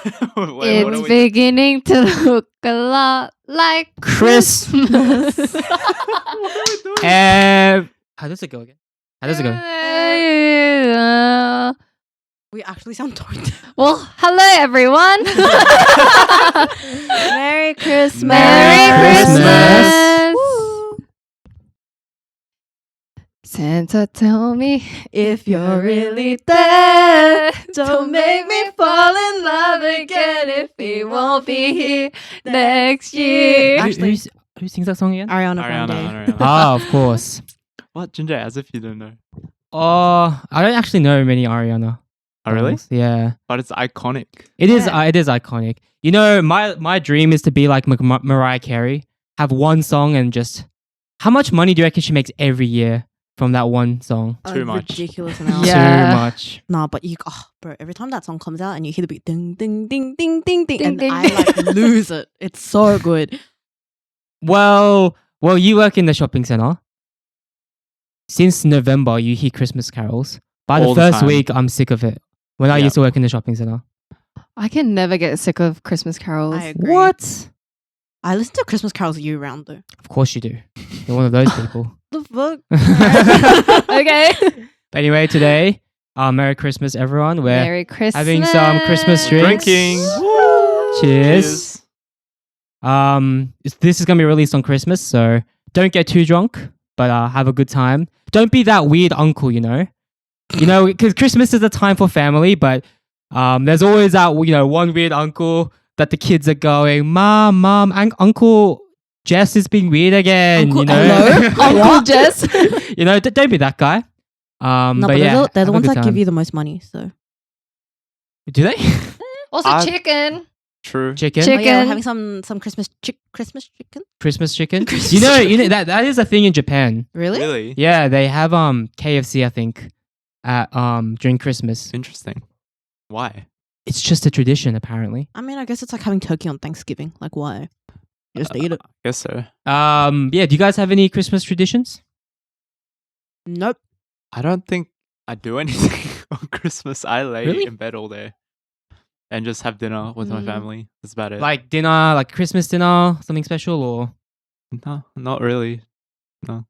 It's beginning to look a lot like Christmas. Christmas. How does it go again? How does it go? We actually sound toned. Well, hello everyone. Merry Christmas. Merry Christmas. Woo. Santa, tell me If you're really there, don't make me fall in love again if he won't be here next year. Actually, who sings that song again? Ariana Grande. Ah, of course. What, Ginger? As if you don't know. Oh, I don't actually know many Ariana. Oh, really? songs. Yeah. But it's iconic. It is. Yeah. It is iconic. You know, my dream is to be like Mariah Carey. Have one song and just. How much money do you reckon she makes every year from that one song? Too much. Ridiculous amount. Yeah. Too much. Nah, but bro, every time that song comes out and you hear the beat ding ding ding ding ding ding, Ding, and ding, I like lose it. It's so good. Well, you work in the shopping center. Since November, you hear Christmas carols. By All the the first time. week, I'm sick of it. When I Yeah. used to work in the shopping center. I can never get sick of Christmas carols. I agree. What? I listen to Christmas carols year round though. Of course you do. You're one of those people. The fuck? Okay. But anyway, today, Merry Christmas, everyone. We're Merry Christmas. having some Christmas We're drinks. drinking. Cheers. This is gonna be released on Christmas, so don't get too drunk, but have a good time. Don't be that weird uncle, you know, because Christmas is a time for family, but there's always that one weird uncle that the kids are going, Mom, Uncle Jess is being weird again. Uncle- Hello, Uncle Jess. Don't be that guy. No, but but yeah, they're the have a ones good that time. give you the most money. So Do they? Also, I- chicken. True. Chicken. oh, yeah, we're Chicken. having some Christmas chicken. Christmas chicken. You know that is a thing in Japan. Really? Really? Yeah, they have KFC, I think, at during Christmas. Interesting. Why? It's just a tradition, apparently. I mean, I guess it's like having turkey on Thanksgiving. Like, why? Just eat it. Guess so. Yeah. Do you guys have any Christmas traditions? Nope. I don't think I do anything on Christmas. I lay Really? in bed all day and just have dinner with my Mm. family. That's about it. Like dinner, like Christmas dinner, something special, or No, not really. what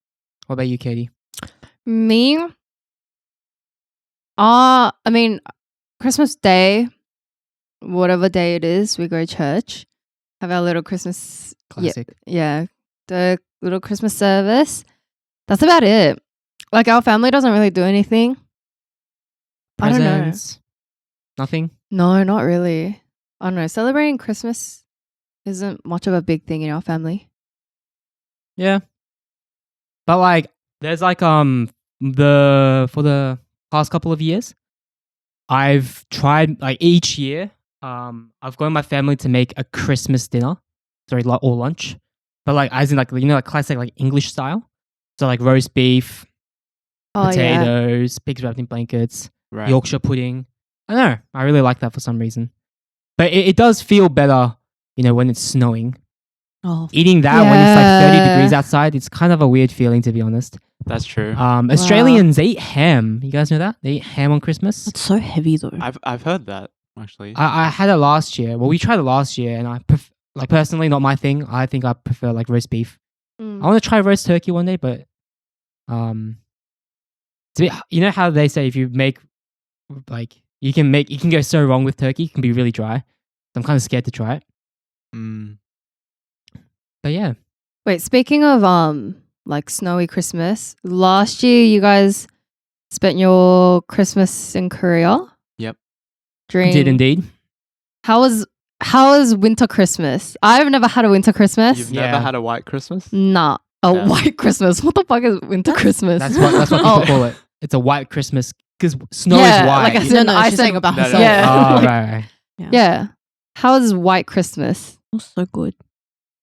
about you, Katie? Me? I mean, Christmas Day, whatever day it is, we go to church, have our little Christmas. Classic. Yeah, the little Christmas service. That's about it. Like, our family doesn't really do anything. I don't know. Presents? Nothing. No, not really. I don't know. Celebrating Christmas isn't much of a big thing in our family. Yeah. But like, there's like for the past couple of years, I've tried like each year. I've gotten my family to make a Christmas dinner, or lunch, but like as in like like classic like English style. So like roast beef, Oh, yeah. potatoes, pigs wrapped in blankets, Right. Yorkshire pudding. I don't know. I really like that for some reason. But it does feel better, when it's snowing. Oh, Eating that when it's like 30 Yeah. degrees outside, it's kind of a weird feeling, to be honest. That's true. Australians eat ham. You guys know that? They eat ham on Christmas. that's so heavy though. I've heard that actually. I had it last year. Well, we tried it last year, and I personally, not my thing. I think I prefer like roast beef. Mm. I want to try roast turkey one day, but you know how they say if you make like you can go so wrong with turkey, it can be really dry. So I'm kind of scared to try it. Mm. But yeah, Wait, speaking of like snowy Christmas, last year you guys spent your Christmas in Korea. Yep. During did indeed. How was winter Christmas? I've never had a winter Christmas. You've Yeah. never had a white Christmas? Nah, a Yeah. white Christmas. What the fuck is winter Christmas? That's what people Oh. call it. It's a white Christmas because snow Yeah, is white. like I No, said, no, I she's said saying about No, no, herself. Yeah. Oh, right. Yeah. How was white Christmas? It was so good.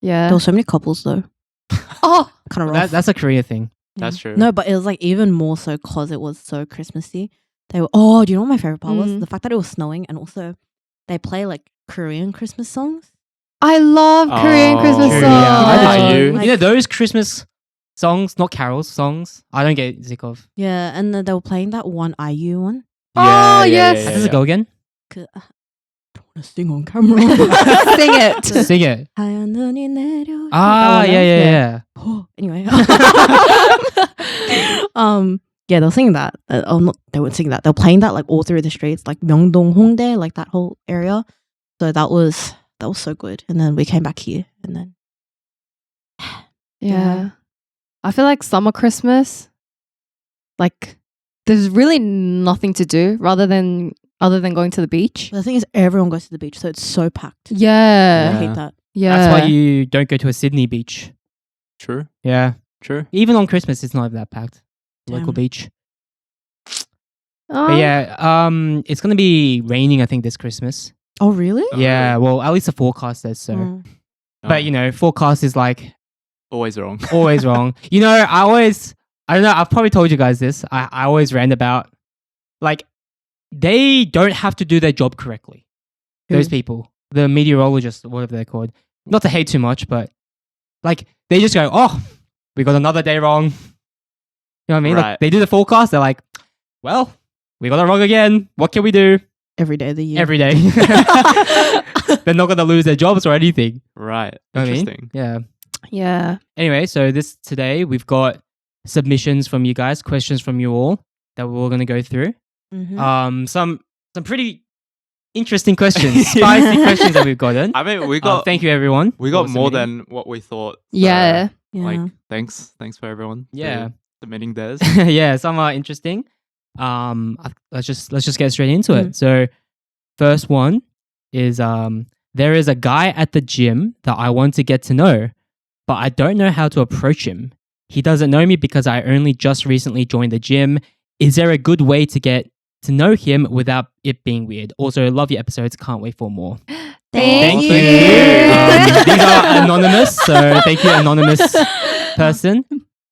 Yeah. There were so many couples though. Oh, Kind of rough. That's a Korea thing. That's true. No, but it was like even more so because it was so Christmassy. They were, do you know what my favorite part was? Mm. The fact that it was snowing and also they play like Korean Christmas songs. I love Korean Oh, Christmas true, songs. yeah. I I do. do. You know those Christmas songs, not carols, songs. I don't get sick of. Yeah, and then they were playing that one IU one. Oh, yes. How does it go again? I don't Sing on camera. Sing it. Sing it. 하얀 눈이 내려. Ah, yeah. Anyway. Yeah, they were singing that. Not, they weren't singing that. They were playing that like all through the streets, like Myeongdong, Hongdae, like that whole area. So that was so good. And then we came back here, and then Yeah. I feel like summer Christmas, like there's really nothing to do other than going to the beach. the thing is, everyone goes to the beach, so it's so packed. Yeah. I hate that. Yeah. That's why you don't go to a Sydney beach. True. Yeah. True. Even on Christmas, it's not even that packed. Local Damn. beach. Oh. But yeah, it's gonna be raining, I think, this Christmas. Oh, really? Oh, Yeah, really? well, at least the forecast says so. Mm. But you know, forecast is like Always wrong. always wrong. You know, I don't know, I've probably told you guys this. I always rant about like they don't have to do their job correctly. Those Who? people, the meteorologists, whatever they're called. Not to hate too much, but like they just go, oh, we got another day wrong. You know what I mean? Like Right. they do the forecast. They're like, well, we got it wrong again. What can we do? Every day of the year. Every day. They're not going to lose their jobs or anything. Right. You know what I mean? Interesting. Yeah. Yeah. Anyway, so today we've got submissions from you guys, questions from you all that we're all going to go through. Mhm. Some pretty interesting questions, spicy questions that we've gotten. I mean, we got Thank you, everyone. we got for more submitting. than what we thought. so, Yeah. Yeah. Like, thanks for everyone. Yeah. for submitting theirs. Yeah, some are interesting. Let's just get straight into it. So, first one is there is a guy at the gym that I want to get to know, but I don't know how to approach him. He doesn't know me because I only just recently joined the gym. Is there a good way to get to know him without it being weird? Also, love your episodes. Can't wait for more. Thank you. you. These are anonymous, so thank you, anonymous person.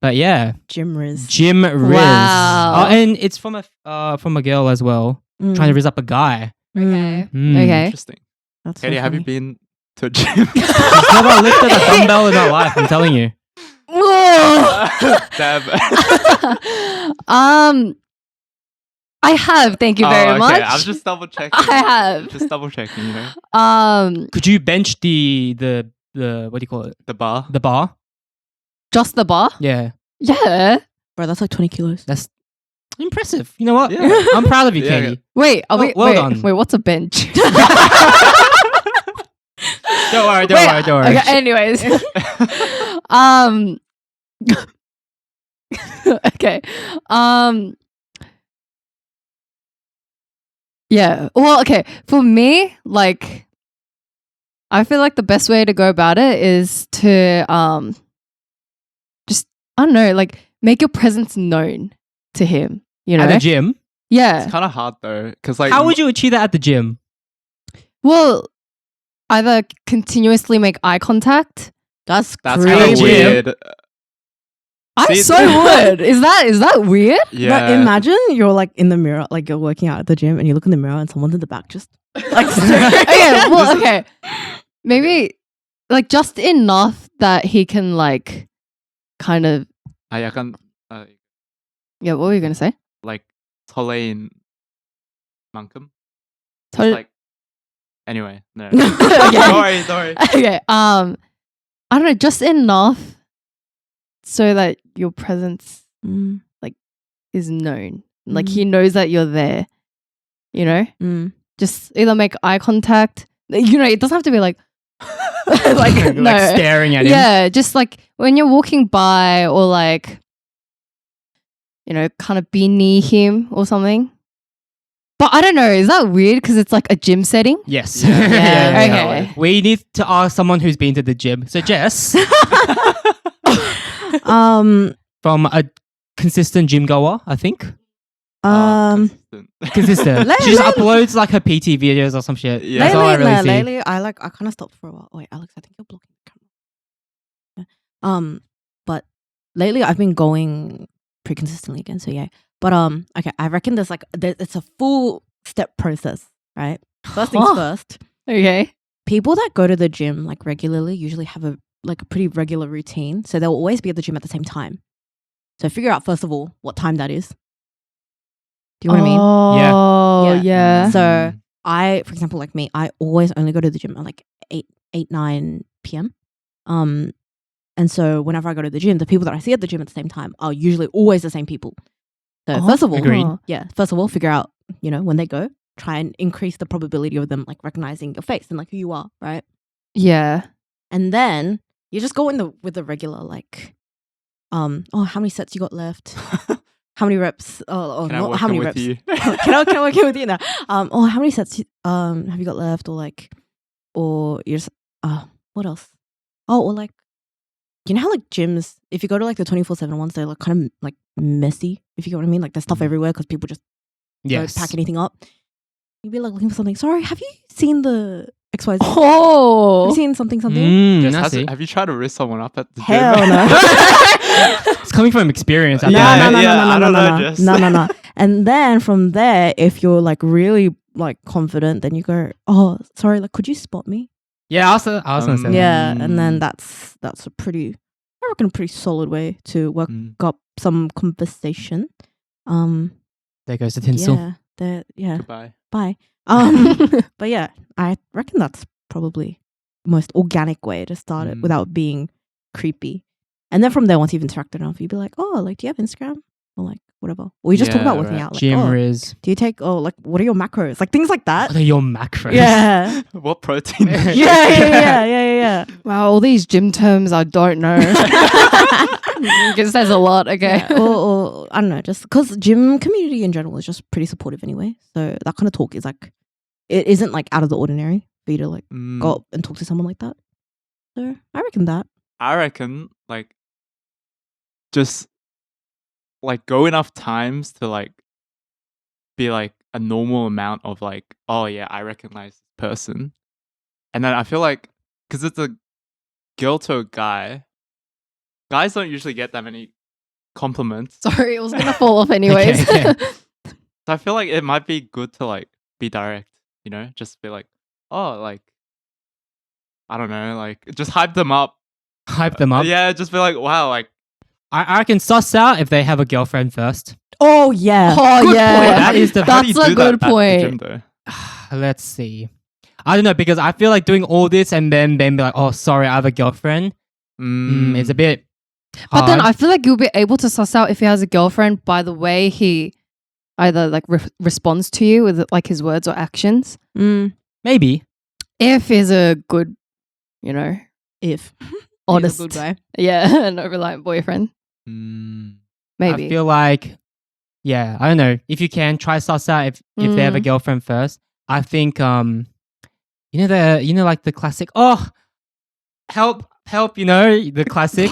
But yeah, Gym Riz. Jim Riz. Wow. Oh, and it's from a girl as well, trying to riz up a guy. Okay. Mm. Okay. Interesting. That's Katie, so have you funny. been to a gym? She's never lifted a dumbbell in her life. I'm telling you. Damn. I have. Thank you very okay. much. I'm just double checking. I have. Just double checking. You know, Could you bench the what do you call it? the bar. The bar? Just the bar. Yeah, Yeah. Bro, that's like 20 kilos. that's impressive. You know what? Yeah. I'm proud of you, Yeah, Katie. Wait. Are we? well wait. done. Wait. What's a bench? Don't worry. Wait, Okay. Anyways. Okay. Yeah. Well, okay. For me, like, I feel like the best way to go about it is to just, I don't know, like, make your presence known to him. You know? At the gym. Yeah. It's kind of hard though, because like, How would you achieve that at the gym? Well, either continuously make eye contact. That's that's crazy. kind of Gym. weird. I See, so would. Is that weird? Yeah. But imagine you're like in the mirror, like you're working out at the gym and you look in the mirror and someone's in the back just like Okay, well, okay. Maybe like just enough that he can like kind of 약간 yeah, what were you gonna say? like 설레인 만큼. Tol- Just like anyway, no. Okay. Don't worry. Okay. I don't know, just enough so that your presence Mm, is known. Like he knows that you're there. You know? mm. Just either make eye contact. You know, it doesn't have to be like like no. Like staring at him. Yeah, just like when you're walking by or like, you know, kind of be near him or something. But I don't know, is that weird because it's like a gym setting? Yes. Yeah, okay. We need to ask someone who's been to the gym. So Jess, from a consistent gym goer, I think. Consistent. Consistent. She just uploads like her PT videos or some shit. Yeah. That's all I really see. Lately, I kind of stopped for a while. Wait, Alex, I think you're blocking the camera. Yeah. But lately I've been going pretty consistently again. So yeah. But okay, I reckon it's a full step process, right? First things first. Okay. People that go to the gym like regularly usually have a pretty regular routine, so they'll always be at the gym at the same time. So figure out first of all what time that is. Do you know what I mean? Oh, Yeah. yeah. So for example, like me, I always only go to the gym at like 9 p.m. And so whenever I go to the gym, the people that I see at the gym at the same time are usually always the same people. So first of all, figure out, when they go, try and increase the probability of them like recognizing your face and like who you are, right? Yeah. And then you just go with the regular like, how many sets you got left? How many reps? How many reps? You? Can I work in with you now? How many sets have you got left? Or you're just what else? Or like, how like gyms, if you go to like the 24/7 ones, they're like kind of like messy, if you get what I mean. Like there's stuff everywhere because people just don't pack anything up. You'd be like looking for something. Sorry, have you seen the XYZ? Oh, have you seen something? Have you tried to wrist someone up at the gym? Hell no. It's coming from experience. No. And then from there, if you're like really like confident, then you go, oh, sorry, like could you spot me? Yeah, I was gonna say that. Yeah, and then that's a pretty solid way to work up some conversation. There goes the tinsel. Yeah. Goodbye. Bye. But yeah, I reckon that's probably the most organic way to start it without being creepy. And then from there, once you've interacted enough, you'd be like, oh, like, do you have Instagram? Or like, whatever. Or you just talk about working out. Like, Gym Riz. do you take, like, what are your macros? Like, things like that. What are your macros? Yeah. What protein? Yeah. Wow, all these gym terms I don't know. It says a lot, okay. Yeah. Or I don't know, just because gym community in general is just pretty supportive anyway. So that kind of talk is like, it isn't like out of the ordinary for you to like go up and talk to someone like that. So I reckon like just like go enough times to like be like a normal amount of like, oh yeah, I recognize this person. And then I feel like because it's a girl to a guy, guys don't usually get that many compliments. Sorry, it was gonna fall off anyways. Okay. So I feel like it might be good to like be direct, just be like, oh, like, I don't know, like just hype them up. Yeah, just be like, wow, like I can suss out if they have a girlfriend first. Oh yeah. Oh yeah. That is the That's a good point. Let's see. I don't know, because I feel like doing all this and then be like, oh, sorry, I have a girlfriend. It's a bit hard. But then I feel like you'll be able to suss out if he has a girlfriend by the way he either like responds to you with like his words or actions. Maybe. If he's a good, if honest, he's a good guy. Yeah, an reliant boyfriend. Maybe. I feel like, yeah, I don't know. If you can, try suss out if they have a girlfriend first. I think, like the classic, oh, help, the classic.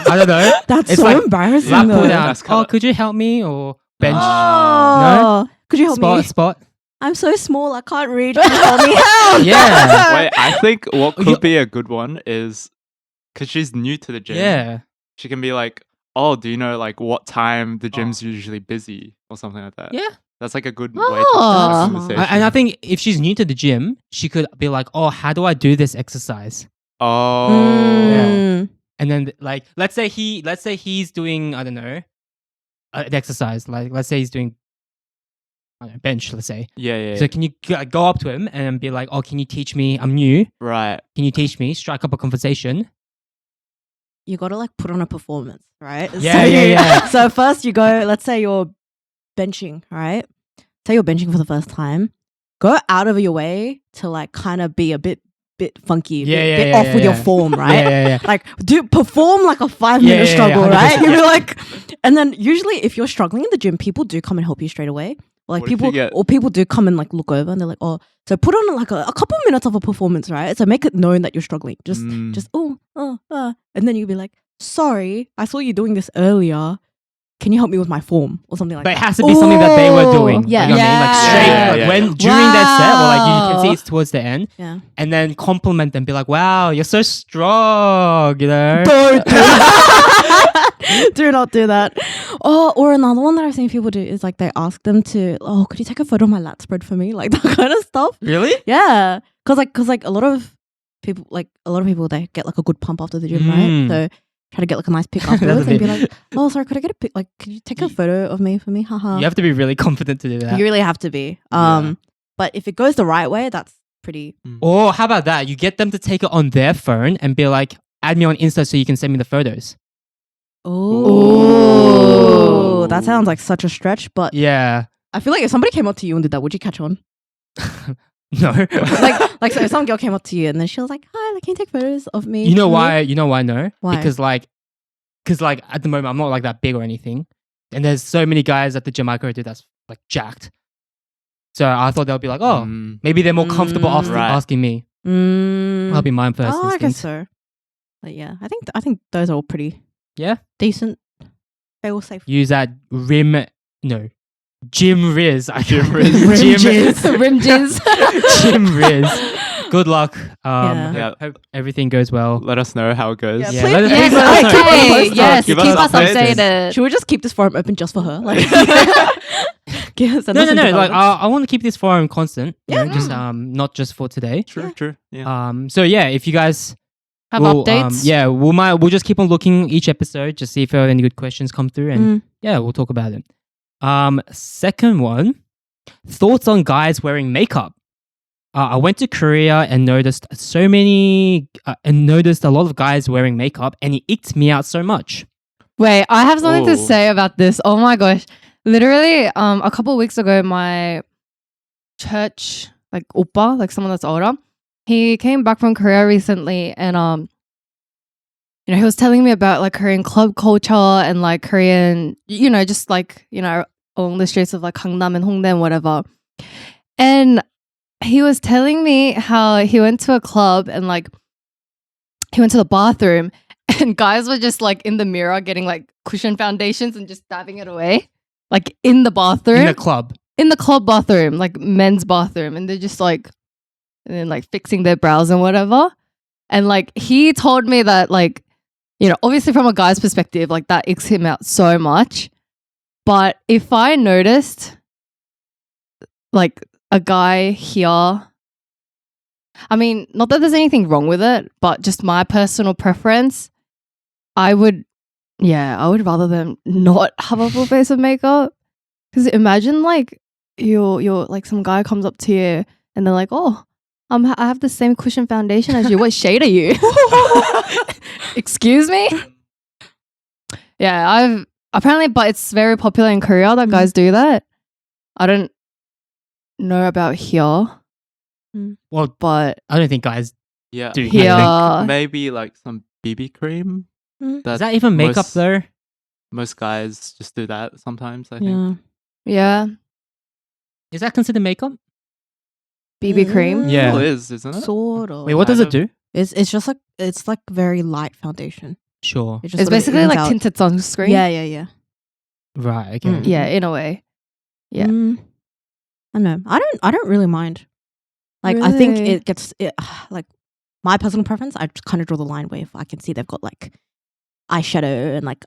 I don't know. That's it's so like embarrassing. Lap Though. pull down. Oh, could you help me? Or bench. Oh, could you help me? Spot. I'm so small, I can't read. Can you help me? Help! Yeah. Wait, I think what could be a good one is because she's new to the gym. Yeah. She can be like, oh, do you know like what time the gym's usually busy or something like that? Yeah. That's like a good way to start a conversation. And I think if she's new to the gym, she could be like, oh, how do I do this exercise? Oh. Yeah. And then like, let's say he's doing, I don't know, an exercise. Like, let's say he's doing, I don't know, bench, let's say. Yeah. So can you go up to him and be like, oh, can you teach me? I'm new. Right. Can you teach me? Strike up a conversation. You got to like put on a performance, right? Yeah. So first you go, let's say you're benching, right? Say you're benching for the first time. Go out of your way to like kind of be a bit funky, bit off with your form, right? Yeah. Like perform like a 5-minute struggle, right? You'll be like, and then usually if you're struggling in the gym, people do come and help you straight away. Like people do come and like look over and they're like, oh, so put on like a couple minutes of a performance, right? So make it known that you're struggling. Just and then you'll be like, sorry, I saw you doing this earlier. Can you help me with my form or something like that? But it has to be something that they were doing. Yeah. Like, like straight, like when during their set, or like you can see it's towards the end. Yeah. And then compliment them, be like, wow, you're so strong, Don't do not do that. Oh, or another one that I've seen people do is like they ask them to, oh, could you take a photo of my lat spread for me? Like that kind of stuff. Really? Yeah. Cause like a lot of people they get like a good pump after the gym, right? So try to get like a nice pic afterwards and be like, oh, sorry, could I get a pic? Like, could you take a photo of me for me? Haha. You have to be really confident to do that. You really have to be. But if it goes the right way, that's pretty. Or how about that? You get them to take it on their phone and be like, add me on Insta so you can send me the photos. Oh, that sounds like such a stretch. But Yeah. I feel like if somebody came up to you and did that, would you catch on? No. Like so if some girl came up to you and then she was like, "Hi, like, can you take photos of me?" You know why? You know why? No. Why? Because like at the moment I'm not like that big or anything, and there's so many guys at the gym I go to that's like jacked. So I thought they'll be like, oh, maybe they're more comfortable asking me. I'll be mine first. I guess so. But yeah, I think those are all pretty decent. They all safe. Use that Gym Riz. Gym Riz. Rim jizz. Gym Riz. Good luck. Yeah. Hope everything goes well. Let us know how it goes. Yeah, Yeah, please- let us- Yes, please let us know. okay. Yes, Give keep us us updates. updated. Should we just keep this forum open just for her? Like, send No. us some Like developments. I want to keep this forum constant. Yeah. Just not just for today. True. Yeah. So yeah, if you guys Have will, updates. we'll just keep on looking each episode just see if there are any good questions come through, and we'll talk about it. Second one, thoughts on guys wearing makeup. I went to Korea and noticed a lot of guys wearing makeup, and it icked me out so much. Wait, I have something to Oh. say about this. Oh my gosh. Literally, a couple of weeks ago, my church, like oppa, like someone that's older, he came back from Korea recently, and he was telling me about like Korean club culture and like Korean, just like, along the streets of like Gangnam and Hongdae and whatever. And he was telling me how he went to a club and like he went to the bathroom and guys were just like in the mirror getting like cushion foundations and just dabbing it away. Like in the bathroom. In the club. In the club bathroom, like men's bathroom. And they're just like, and then like fixing their brows and whatever. And like he told me that like, obviously from a guy's perspective, like that icks him out so much. But if I noticed like a guy here, I mean, not that there's anything wrong with it, but just my personal preference, I would rather them not have a full face of makeup. Because imagine like you're like some guy comes up to you and they're like, "Oh, I have the same cushion foundation as you. What shade are you?" Excuse me? Yeah, but it's very popular in Korea that guys do that. I don't know about here, Well, but I don't think guys Yeah. do. here, I think maybe like some BB cream. Mm. Is that even makeup most- though? Most guys just do that sometimes, I think. Yeah. yeah, Is that considered makeup? BB cream. Yeah. Well, it is, isn't it? Sort of. Wait, what does it Kind do? It's just like it's like very light foundation. Sure. It just It's sort of basically evens like out. tinted sunscreen. Yeah. Right. Okay. Mm. Yeah, in a way. Yeah. I know. I don't really mind. Like I think Really? it gets like my personal preference. I just kind of draw the line where if I can see they've got like eyeshadow and like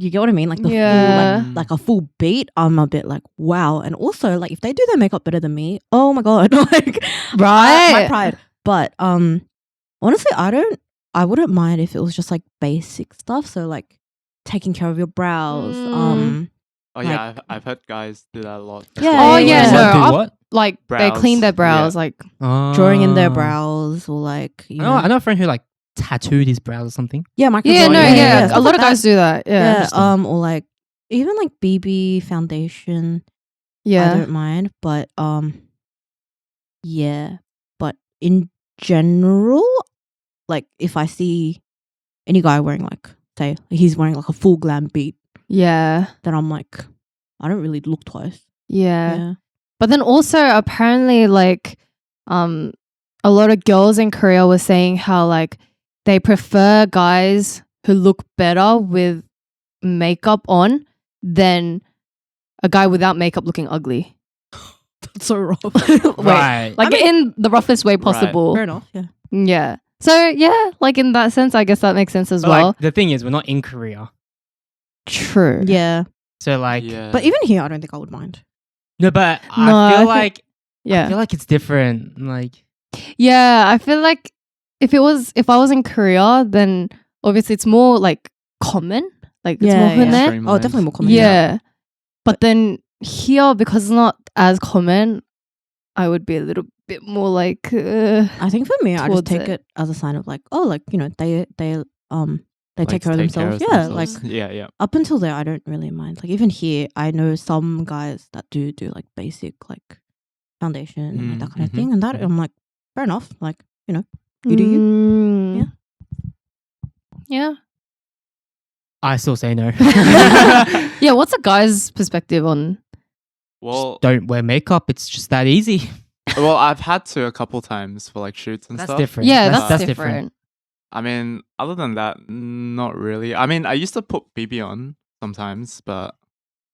you get what I mean, like the Yeah. full, like a full beat. I'm a bit like wow. And also like if they do their makeup better than me, oh my god, like Right. my pride. But honestly, I wouldn't mind if it was just like basic stuff. So like taking care of your brows. Oh yeah, I've heard guys do that a lot. Yeah. Oh yeah, What, no, do I've- what? like they Brows, clean their brows, yeah. like drawing in their Ah. brows or like I know a friend who like tattooed his brows or something. microdrawing. yeah, no, yeah. stuff A lot like of that. guys do that. Yeah, Interesting. Or like even like BB foundation. I yeah. don't mind, but yeah. But in general, like if I see any guy wearing like say he's wearing like a full glam beat, Yeah. then I'm like, I don't really look twice. Yeah. But then also apparently like a lot of girls in Korea were saying how like they prefer guys who look better with makeup on than a guy without makeup looking ugly. That's so rough. Right. Like in the roughest way possible. Fair enough. Yeah. Yeah. So yeah, like in that sense I guess that makes sense as But, well. like, the thing is, we're not in Korea, True. Yeah. so like, Yeah. But even here, I don't think I would mind. no, but No, I I feel think- like I Yeah. feel like it's different. Like, Yeah, I feel like if I was in Korea, then obviously it's more like common. Like it's more Yeah. 흔해. Streamlined. Oh, definitely more common. Yeah. But then here, because it's not as common, I would be a little bit more like I think for me, I just towards take it. it as a sign of like, oh, like, you know, they Like, take care of themselves. Yeah, like yeah. up until there, I don't really mind. Like even here, I know some guys that do like basic like foundation and like that kind of thing, and that I'm like, fair enough. Like, you know, you do you. Mm. Yeah. I still say no. Yeah, what's a guy's perspective on Well, Don't wear makeup. It's just that easy. well, I've had to a couple times for like shoots and That's stuff. different. Yeah, that's that's different. different. I mean, other than that, not really. I mean, I used to put BB on sometimes, but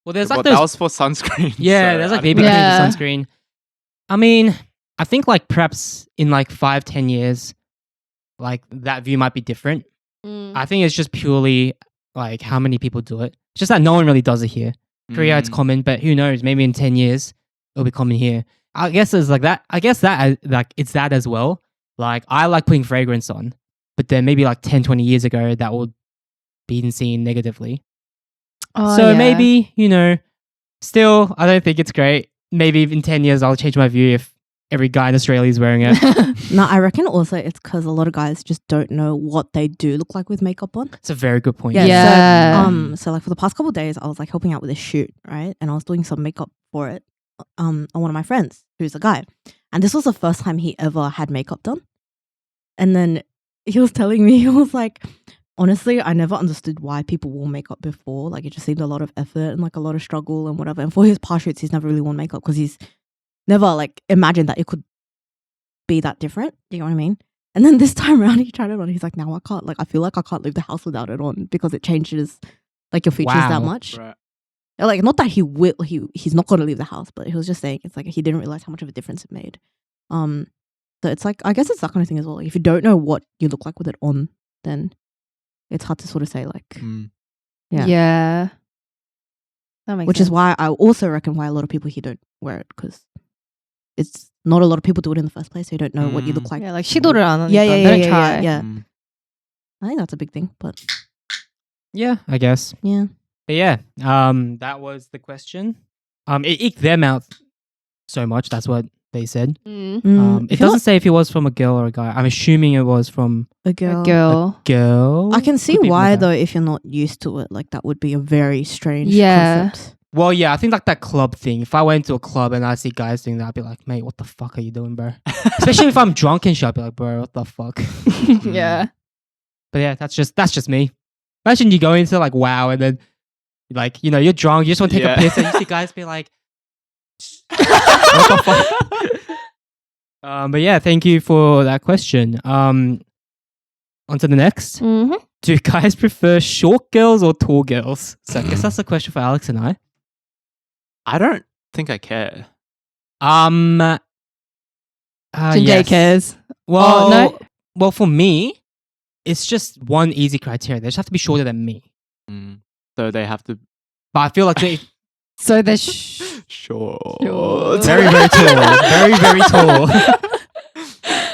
Well, there's like that those. was for sunscreen. Yeah, so there's I like don't baby know. cream Yeah. and sunscreen. I mean, I think like perhaps in like 5-10 years, like that view might be different. I think it's just purely like how many people do it. It's just that no one really does it here. Korea, it's Mm. common, but who knows? Maybe in 10 years, it'll be common here. I guess it's like that. I guess that like it's that as well. Like I like putting fragrance on, but then maybe like 10-20 years ago, that would be seen negatively. Oh, So yeah. maybe, you know, still, I don't think it's great. Maybe in 10 years, I'll change my view if every guy in Australia is wearing it. No, I reckon also it's because a lot of guys just don't know what they do look like with makeup on. It's a very good point. Yeah. Yeah. So like for the past couple of days, I was like helping out with a shoot, right? And I was doing some makeup for it. On one of my friends who's a guy, and this was the first time he ever had makeup done. And then he was telling me, he was like, honestly, I never understood why people wore makeup before. Like it just seemed a lot of effort and like a lot of struggle and whatever. And for his past shoots, he's never really worn makeup because he's never like imagined that it could be that different. You know what I mean? And then this time around, he tried it on. He's like, now I can't. Like I feel like I can't leave the house without it on because it changes like your features that Wow. much. Right. Like not that he's not going to leave the house, but he was just saying it's like he didn't realize how much of a difference it made. So it's like I guess it's that kind of thing as well. Like if you don't know what you look like with it on, then it's hard to sort of say like Mm. Yeah. Yeah. That makes which sense. is why I also reckon why a lot of people here don't wear it because it's not a lot of people do it in the first place. So you don't know what you look like. Yeah, like 시도를 Yeah, don't try. yeah. Mm. I think that's a big thing, but Yeah, I guess. yeah. But yeah, that was the question. It eked them out so much. That's what they said. Mm. It If you're doesn't say if it was from a girl or a guy. I'm assuming it was from not a girl. A girl. girl. I can see Could be from a why guy. though if you're not used to it. Like that would be a very strange Yeah. concept. Well, yeah, I think like that club thing. If I went to a club and I see guys doing that, I'd be like, mate, what the fuck are you doing, bro? Especially if I'm drunk and shit, I'd be like, bro, what the fuck? Yeah. But yeah, that's just me. Imagine you go into like WoW and then like, you know, you're drunk, you just want to take Yeah. a piss and you see guys be like, what the fuck? But yeah, thank you for that question. On to the next. Mm-hmm. Do guys prefer short girls or tall girls? So I guess that's a question for Alex and I. I don't think I care. Jinjay Yes. cares. Well, no? well, for me, it's just one easy criteria. They just have to be shorter than me. Mm. So they have to. But I feel like they So they're Sure. very, very tall. Very, very tall.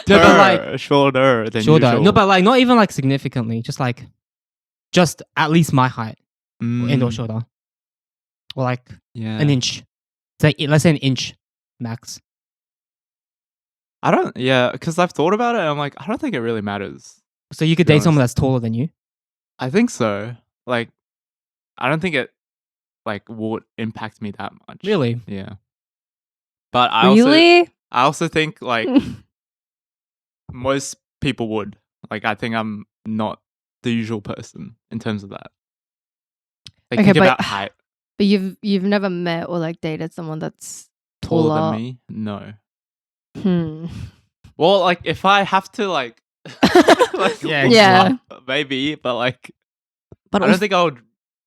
No, but like shorter than shorter. usual. No, but like not even like significantly. Just at least my height and or Mm, shorter, or like yeah. an inch. Say let's say an inch max. I don't. Yeah, because I've thought about it. And I'm like, I don't think it really matters. So you could be date someone honest. that's taller than you. I think so. Like, I don't think it like would impact me that much. Really? Yeah. But I really? also think like most people would. Like, I think I'm not the usual person in terms of that. Like, Okay, think but- about height. But you've never met or like dated someone that's Taller taller. than me? No. Hmm. Well, like if I have to like, like Yeah, Yeah. maybe, but like But I also, don't think I would.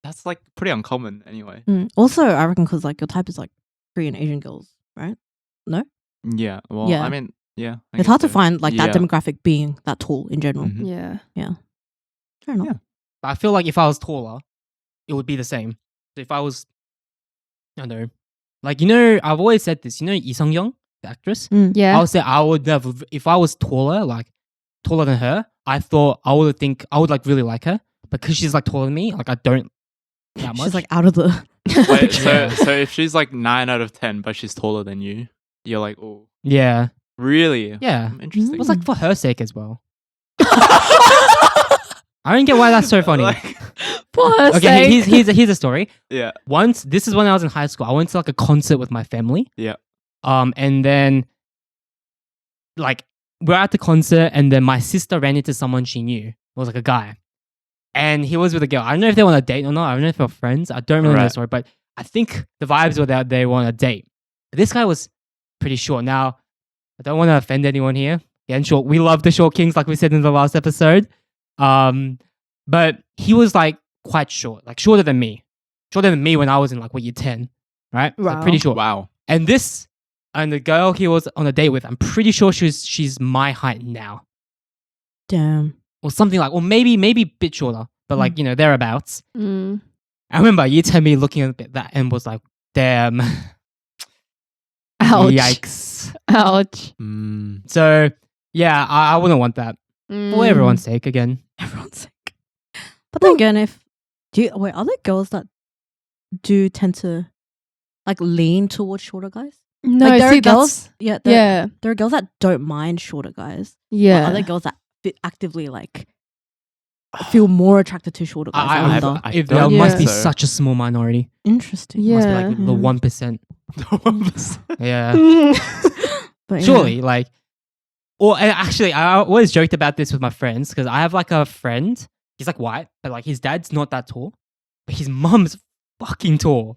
That's like pretty uncommon anyway. also, I reckon because like your type is like Korean Asian girls, right? Yeah. Well, Yeah. I mean, yeah. I It's guess hard to so. find like that Yeah. demographic being that tall in general. Mhm. Yeah. Fair enough. Yeah. But I feel like if I was taller, it would be the same. So if I was, I don't know, like I've always said this. Lee Sung-young, the actress. I Yeah. would say I would never. If I was taller, like taller than her, I thought I would like really like her. But because she's like taller than me, like I don't that much. She's like out of the. Wait, Yeah. so if she's like 9 out of 10, but she's taller than you, you're like, oh, Yeah. really? Yeah. Interesting. It was like for her sake as well. I don't get why that's so funny. Like, For her Okay, sake. here's a story. yeah. Once, this is when I was in high school. I went to like a concert with my family. Yeah. And then like we're at the concert, and then my sister ran into someone she knew. It was like a guy, and he was with a girl. I don't know if they want a date or not. I don't know if they're friends. I don't really know the Right. story, but I think the vibes were that they want a date. But this guy was pretty short. Now, I don't want to offend anyone here. Yeah, and short. We love the short kings, like we said in the last episode. But he was like quite short, like shorter than me when I was in like year 10, right? So Wow. pretty short. Wow. And the girl he was on a date with, I'm pretty sure she's my height now, Damn. or something like, or maybe a bit shorter, but like thereabouts. Mm. I remember year 10 me looking at that and was like, damn, Ouch. yikes. Ouch. Mm. So yeah, I wouldn't want that for everyone's sake. Again, Everyone's sick. But then again, are there girls that do tend to like lean towards shorter guys? No, Like, there see, are girls. Yeah, Yeah. there are girls that don't mind shorter guys. Yeah. But other girls that actively like feel more attracted to shorter guys. I than other. if don't there must be think so. such a small minority. Interesting. Yeah. Must be like the Yeah. 1%. Yeah. But yeah. Surely, like, or and actually, I always joked about this with my friends because I have like a friend. He's like white, but like his dad's not that tall, but his mum's fucking tall.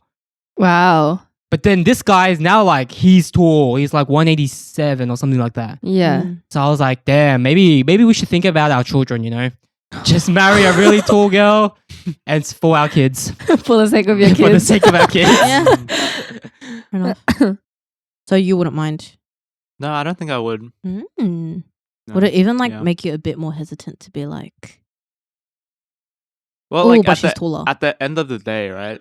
Wow. But then this guy is now like he's tall. He's like 187 or something like that. Yeah. Mm. So I was like, damn, maybe we should think about our children. Just marry a really tall girl, and it's for our kids, For the sake of your for the kids. sake of our kids. Yeah. Fair enough. So you wouldn't mind? No, I don't think I would. Mm. No. Would it even like Yeah. make you a bit more hesitant to be like, Well, oh, like but she's taller? at the end of the day, right?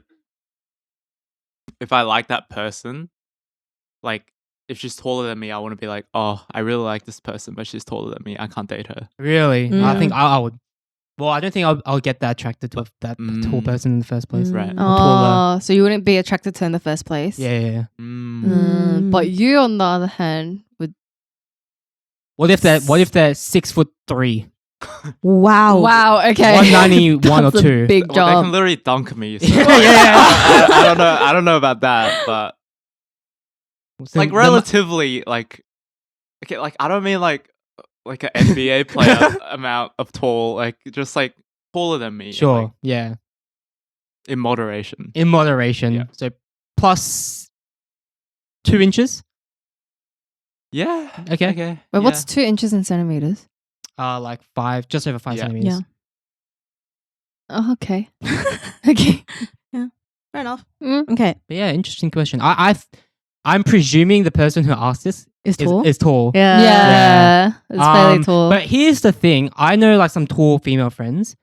If I like that person, like if she's taller than me, I want to be like, oh, I really like this person, but she's taller than me. I can't date her. Really, Mm. I think I would. Well, I don't think I'll get that attracted to that tall Mm. person in the first place. Mm. Right. taller. Oh, so you wouldn't be attracted to her in the first place? Yeah. Mm. But you, on the other hand, would. What if they're 6'3"? Wow. Wow. Okay. 191 or That's a 2. Big Well, they can job. literally dunk me. So Yeah, like, yeah. I don't know. I don't know about that, but So like the- relatively, like okay, like I don't mean like an NBA player amount of tall, like just like taller than me. Sure. like, Yeah. in moderation. In moderation. Yeah. So plus 2 inches. Yeah. Okay. Okay. Wait, what's 2 inches in centimeters? Like 5, just over 5 Yeah. centimeters. Yeah. Oh, okay. Okay. Fair enough. Mm. Okay. But yeah, interesting question. I'm presuming the person who asked this Is tall? is tall. Yeah. Yeah. It's fairly tall. But here's the thing: I know like some tall female friends.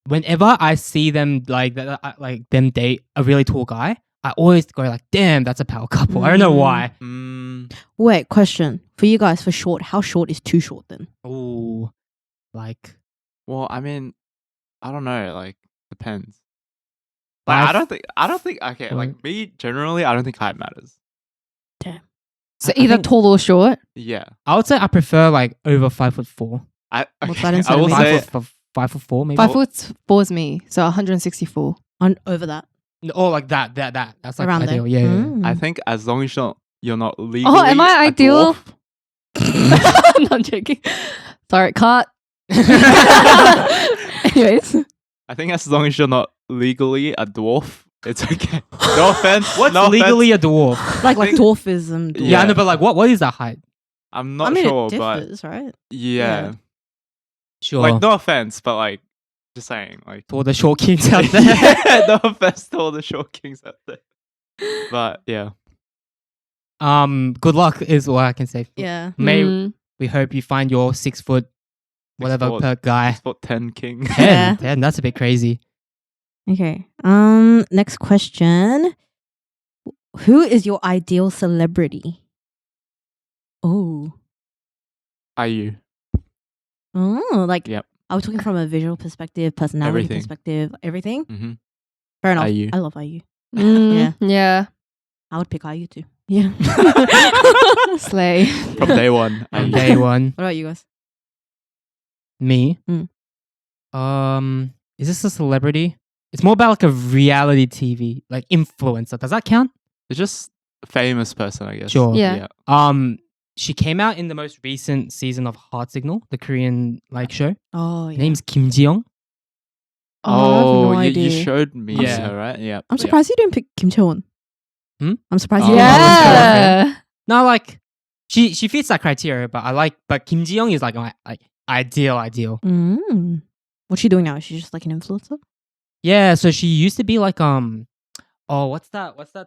Whenever I see them like them date a really tall guy, I always go like, "Damn, that's a power couple." I don't know Mm. why. Wait, question. For you guys, for short, how short is too short then? Ooh, like Well, I mean, I don't know. Like, depends. Like, I don't think. Okay, like me generally, I don't think height matters. so I either think- tall or short. Yeah, I would say I prefer like over 5'4". What's that in I will say 5'4", maybe. 5'4" is me, so 164. Over that. Or like that. That's like Around ideal. there. Yeah. Mm. I think as long as you're not legally. Oh, am I a ideal? dwarf, No, I'm joking. Sorry, cut. Anyways, I think as long as you're not legally a dwarf, it's okay. No offense. What's no legally offense. a dwarf? Like think- dwarfism. Dwarf. Yeah, I know, but like what is that height? I'm I not mean, sure, it but differs, right? yeah. Sure. Like, no offense, but like, just saying, like, For the short kings out there. yeah, no offense to all the short kings out there. But yeah, Good luck is what I can say. Yeah. May Mm. we hope you find your 6 foot whatever 6 foot. per guy. 10 king. 10, Yeah. 10, that's a bit crazy. Okay. Next question. Who is your ideal celebrity? Oh. Are you? Oh, like Yep. are we talking from a visual perspective, personality Everything. perspective, everything? Mm-hmm. Fair enough. IU. I love IU. Mm, Yeah. yeah. I would pick IU too. Yeah. Slay. From day one. On day one. What about you guys? Me. Is this a celebrity? It's more about like a reality TV, like influencer. Does that count? It's just a famous person, I guess. Sure. Yeah. She came out in the most recent season of Heart Signal, the Korean like show. Oh, Her yeah. name's Kim Ji-young. Oh, I have no you idea. showed me Yeah. her, right? Yeah. I'm surprised you didn't pick Kim Chae-won. Hmm? I'm surprised Oh, you didn't pick Kim Chae-won. Yeah. No, like she fits that criteria, but Kim Ji-young is like my ideal. What's she doing now? Is she just like an influencer? Yeah, so she used to be like what's that term?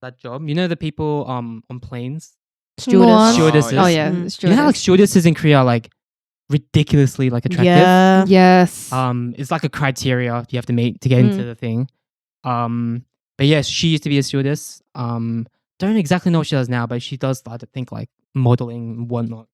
That job? You know the people on planes? Stewardess. Stewardesses. Oh yeah. Mm. You know how like stewardesses in Korea are like ridiculously like attractive? Yeah. Yes. It's like a criteria you have to meet to get into the thing. But yes, she used to be a stewardess. Don't exactly know what she does now, but she does I think like modeling and whatnot.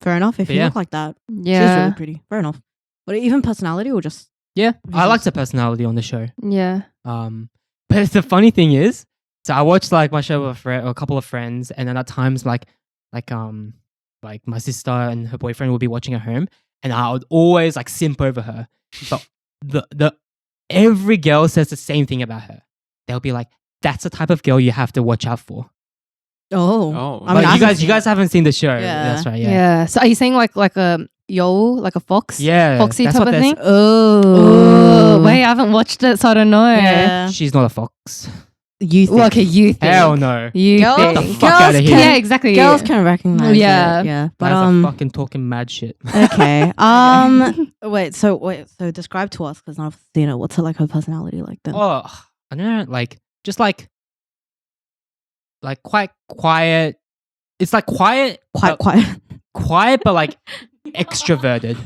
Fair enough. If But you yeah. look like that, she's yeah. really pretty. Fair enough. But even personality or just Yeah, I Visuals. liked her personality on the show. Yeah. But the funny thing is, so I watched like my show with a couple of friends, and then at times like my sister and her boyfriend would be watching at home, and I would always like simp over her. But the every girl says the same thing about her. They'll be like, "That's the type of girl you have to watch out for." Oh. I But mean, I you haven't guys seen haven't seen the show. Yeah. That's right. Yeah. Yeah. So are you saying like a like a fox? Yeah, Foxy that's type what of they're thing? Oh, Oh, wait, I haven't watched it, so I don't know. Yeah. She's not a fox. You think. Well, okay, you think. Hell no. You Girls- think. Get the fuck outta here. Yeah, exactly. Girls can recognize Yeah. it. Yeah. But Guys are fucking talking mad shit. okay. Wait, so describe to us because none of us seen it. What's her like her personality like then? Oh, I don't know, like just like quite quiet. It's like quiet, Quite quiet, but like extroverted.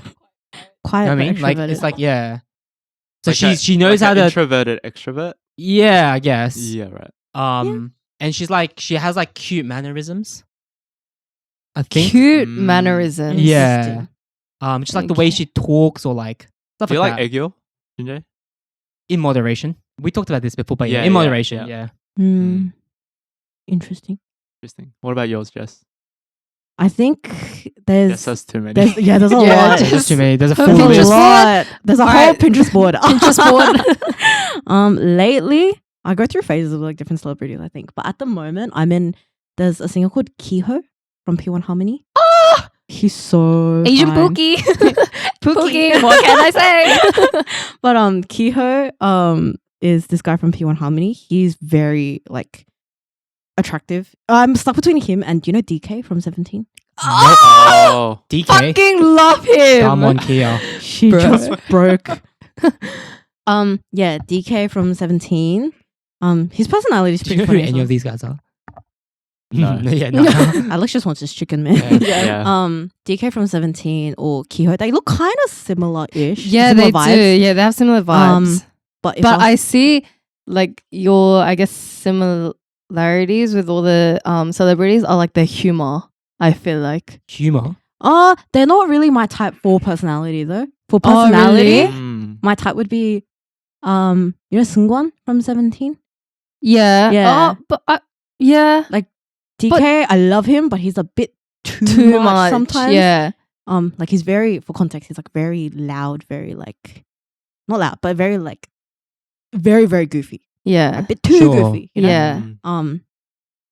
quiet. You know what I but mean? Like extroverted. it's like yeah. So Like she knows like how an to introverted extrovert. yeah, I guess. Yeah, right. And she has like cute mannerisms. I think. Cute Mm. mannerisms. Yeah. Just like the way Okay. she talks or like stuff Do you like like that. egg yolk, Junjay? In moderation. We talked about this before, but yeah, Yeah, in yeah, moderation, yeah. yeah. Interesting. Interesting. What about yours, Jess? I think there's Yes, that's too many. there's a Yeah, lot. just- There's too many. There's a Her full There's Pinterest a list. lot. There's a whole Alright. Pinterest board. Pinterest board. Lately, I go through phases of like different celebrities, I think. But at the moment, there's a singer called Kiho from P1 Harmony. Oh, He's so Asian fine. Pookie. Pookie. What can I say? But Kiho is this guy from P1 Harmony. He's very like attractive. I'm stuck between him and you know DK from 17. Oh. DK. Fucking love him. Come on, Kia. She Bro. just broke. Yeah, DK from 17. His personality is Do pretty you know who funny. as any well. of these guys are? No. Yeah, no. Alex just wants his chicken, man. Yeah. Yeah. DK from 17 or Kiho, they look kind of similar-ish. Yeah, similar they vibes. do. Yeah, they have similar vibes. But if But I see like your, I guess, similarities with all the celebrities are like their humor. I feel like. Humor. they're not really my type for personality though. For Oh, personality, really? Mm. my type would be, you know, Seungwon from 17. Yeah. Yeah. Oh, but yeah. DK, I love him, but he's a bit Too much sometimes. Yeah. Like he's very, for context, he's like very loud, very like, not loud, but very like, very, very goofy. A Yeah. bit too Sure. goofy, you know? Yeah. Mm.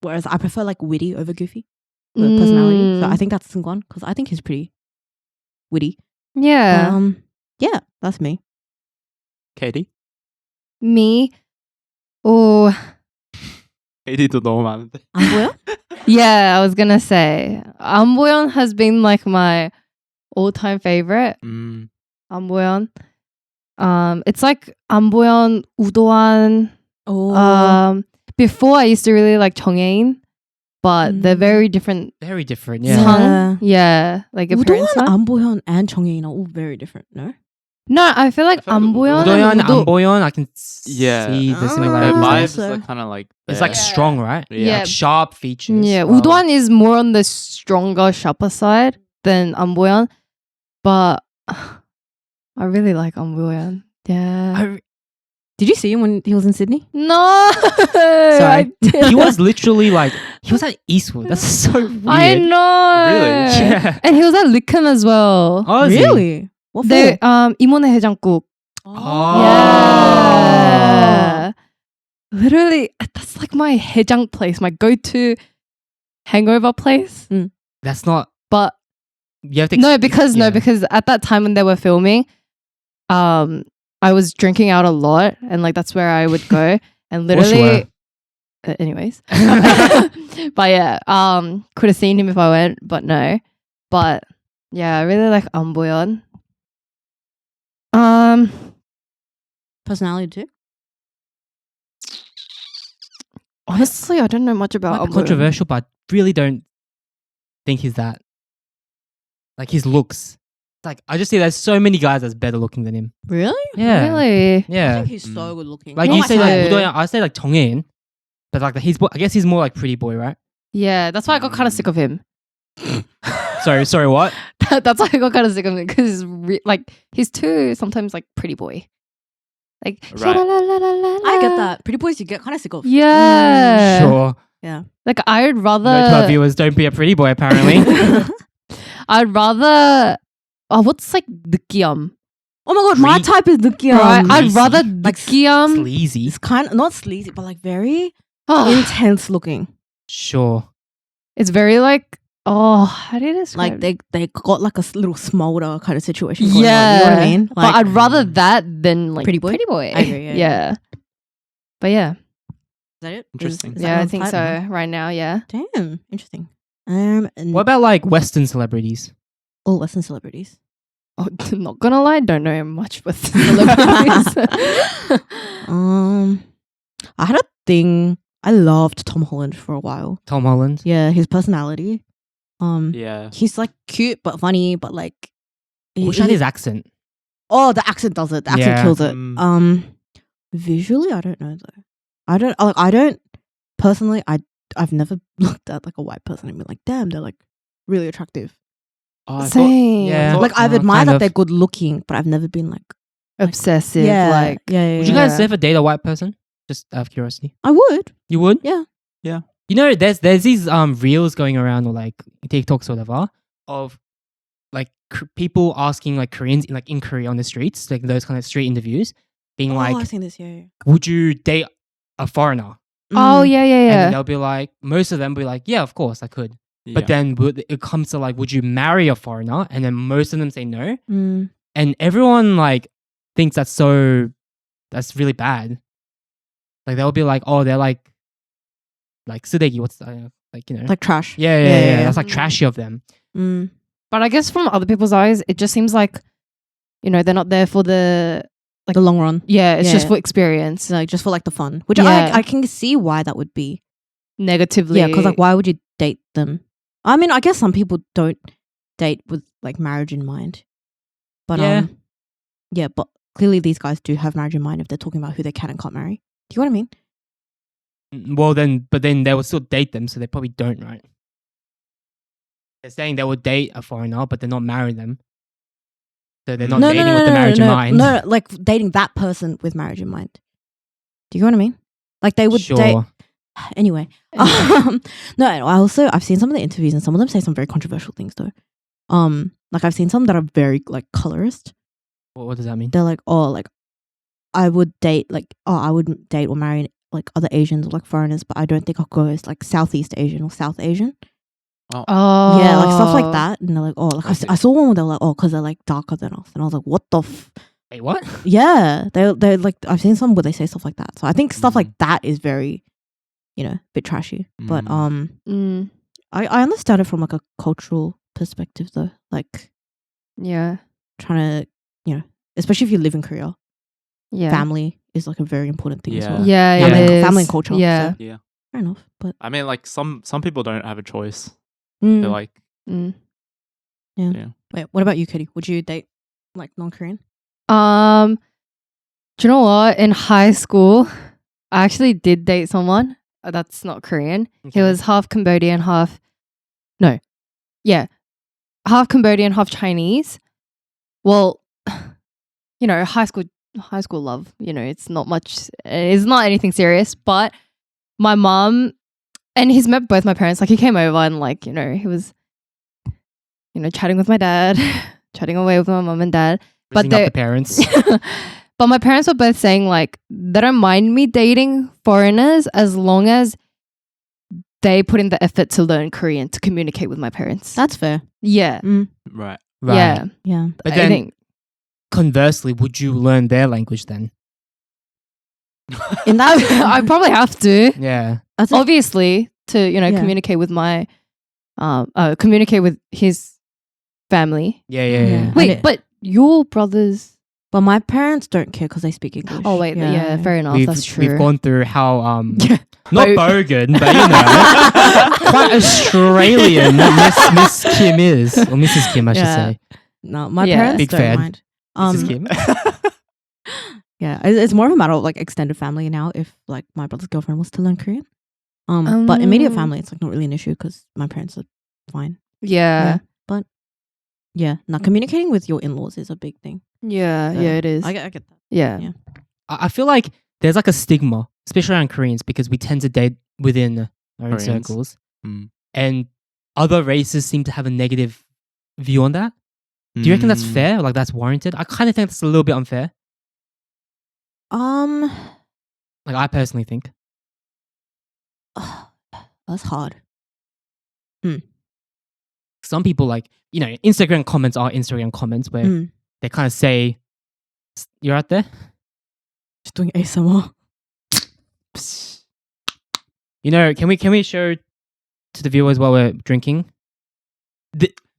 Whereas I prefer like witty over goofy, the personality. So Mm. I think that's Seungwon because I think he's pretty witty. Yeah. Yeah, that's me. Katie? Me. Oh, Katie도 너무 많은데. 안 보여? yeah. I was gonna say Amboyeon has been like my all-time favorite. Mm. Amboyeon. It's like Amboyeon, Udoan. Oh, Before I used to really like Chonghae, but they're very different. Very different. Yeah. Yeah. Tongue. Yeah, like 우도현, appearance. 안보현, and Chonghae are all very different. No, No, I feel like I feel like Amboyeon. Udoyeon, and Udo- Amboyeon, I can Yeah. see the Ah. Their similarities. Their vibes so. are kind of like It's there. like strong, right? Yeah. Like sharp features. Yeah, Wow. Udoan is more on the stronger, sharper side than Amboyeon, but I really like Amboyeon. Yeah. Did you see him when he was in Sydney? No, I didn't. He was literally like he was at Eastwood. That's so weird. I know. Really? Yeah. And he was at Lickham as well. Oh, is he? Really? What for? They 이모네 해장국. Oh. Yeah. Literally, that's like my 해장 place, my go-to hangover place. That's not. But You have to. because at that time when they were filming, I was drinking out a lot, and like that's where I would go, and literally. Anyways, but yeah, could have seen him if I went, but no. But yeah, I really like Amboyon. Personality too? Honestly, I don't know much about Might be Amboyon. controversial, but I really don't think he's that. Like his looks. It's like I just see there's so many guys that's better looking than him. Really? Yeah. Really? I Yeah. think he's so good looking. Like Not you my say like type. I say like Chongin, but like I guess he's more like pretty boy, right? Yeah, that's why I got kind of sick of him. Sorry, what? That's why I got kind of sick of him because like he's too sometimes like pretty boy. Like Right. I get that. Pretty boys you get kind of sick of. Yeah. Sure. Like I'd rather No, to our viewers, don't be a pretty boy apparently. I'd rather what's like 느끼함? Oh my god, my Creep. type is 느끼함. Right? I'd Sleazy. rather Like 느끼함. Sleazy. It's kind of not sleazy, but like very Oh, intense looking. Sure. it's very like how do you describe? Like they got like a little smolder kind of situation going on. You know yeah, what I mean? but Like, I'd rather that than like Pretty boy? Pretty boy. I agree, yeah. But yeah, is that it? Interesting. Is that yeah, I everyone's think type? so. Right now, yeah. Damn, interesting. And What about like Western celebrities? all Western celebrities? Oh, not gonna lie, don't know much with celebrities. I had a thing. I loved Tom Holland for a while. Tom Holland. Yeah, his personality. Yeah. He's like cute but funny, but like Wish I had his accent. oh, the accent does it. The accent Yeah. kills it. Mm. Visually, I don't know though. I don't personally. I've never looked at like a white person and been like, damn, they're like really attractive. Oh, I thought- Same. Yeah. Like I've Uh, admired kind that of. they're good looking, but I've never been like Obsessive. yeah, Like yeah. Would you yeah. guys ever date a white person? Just out of curiosity. I would. You would? Yeah. Yeah. You know, there's these reels going around or like TikToks or whatever of like people asking like Koreans in Korea on the streets, like those kind of street interviews, being Oh, like, I've seen this. Yeah. would you date a foreigner? oh yeah, And yeah, then yeah. they'll be like, most of them will be like, yeah, of course I could. Yeah. But then it comes to like, would you marry a foreigner? And then most of them say no. Mm. And everyone like thinks that's really bad. Like they'll be like, oh, they're like 쓰레기, what's that? Like, you know. Like trash. Yeah. That's like Mm. trashy of them. Mm. But I guess from other people's eyes, it just seems like, you know, they're not there for the Like the long run. yeah. It's Yeah. just for experience. So, like just for like the fun, which Yeah. I can see why that would be. Negatively, Yeah, because like why would you date them? I mean, I guess some people don't date with like marriage in mind, but Yeah. yeah, but clearly these guys do have marriage in mind if they're talking about who they can and can't marry. Do you know what I mean? Well, but then they will still date them, so they probably don't, right? They're saying they would date a foreigner, but they're not marrying them. So they're not dating with the marriage in mind. No, like dating that person with marriage in mind. Do you know what I mean? Like they would date. Sure. Anyway, no. I've seen some of the interviews and some of them say some very controversial things though. Like I've seen some that are very like colorist. What does that mean? They're like, oh, like I would date I would date or marry like other Asians or like foreigners, but I don't think I'll go as like Southeast Asian or South Asian. Oh Yeah, like stuff like that. And they're like, oh, like I see. I saw one where they're like, oh, because they're like darker than us, and I was like, what the Wait, what? yeah, they're like, I've seen some where they say stuff like that. So I think stuff like that is very, you know, a bit trashy. But Mm, I understand it from like a cultural perspective though. Like yeah, trying to, you know, especially if you live in Korea, yeah, family is like a very important thing as Yeah. well. yeah, Yeah. it is. Family and culture. Yeah, So Yeah. fair enough. But I mean, like some people don't have a choice. mm, They're like, Mm. wait, what about you, Katie? Would you date like non-Korean? Do you know what? In high school, I actually did date someone that's not Korean. He Okay. was half Cambodian, half half Cambodian, half Chinese. Well, you know, high school high school love. You know, it's not much. It's not anything serious. But my mom, and he's met both my parents. Like he came over and like he was, chatting with my dad, chatting away with my mom and dad. But Raising up the parents. But my parents were both saying like they don't mind me dating foreigners as long as they put in the effort to learn Korean to communicate with my parents. That's fair. Yeah. Right. Right. Yeah. Yeah. But I then, think conversely, would you learn their language then? In that, I probably have to. Yeah. that's a- Obviously, to Yeah. communicate with my communicate with his family. Yeah. Yeah. Wait, it- but your brothers? but my parents don't care because they speak English. Oh wait, yeah, fair enough. That's true. We've gone through how Yeah. not Bo- bogan, but quite Australian Miss Kim is, or Mrs. Kim, I should Yeah. say. No, my Yeah. parents Big don't fan. mind. Mrs. Kim. Yeah, it's more of a matter of like extended family now. If like my brother's girlfriend was to learn Korean, but immediate family, it's like not really an issue because my parents are fine. Yeah. Yeah, now communicating with your in-laws is a big thing. Yeah, it is. I get that. yeah. Yeah. I feel like there's like a stigma, especially around Koreans, because we tend to date within our own Koreans. circles, Mm. and other races seem to have a negative view on that. Do you reckon that's Mm. fair? Like that's warranted? I kind of think that's a little bit unfair. Like I personally think. That's hard. Some people like, Instagram comments are Instagram comments where Mm. they kind of say, "You're out there." Just doing ASMR. Can we show to the viewers while we're drinking?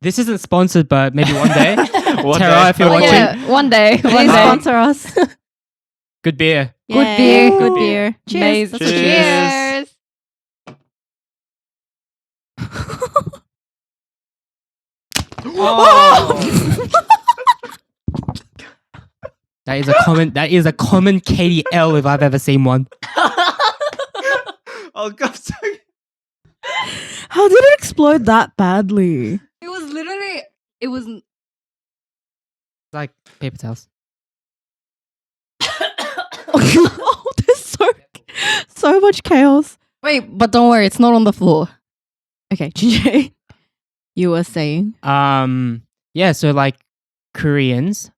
This isn't sponsored, but maybe one day. One Tara, day. if you're Oh, watching, yeah, one day. One Please day. sponsor us. good beer. Good Yay, beer. Good beer. Cheers. Amazing. That's what it is. Cheers. That is a common KDL if I've ever seen one. Oh God. How did it explode that badly? It was literally. It was. Like paper towels. Oh, there's so much chaos. Wait, but don't worry, it's not on the floor. Okay, GJ, you were saying. Yeah, so like Koreans,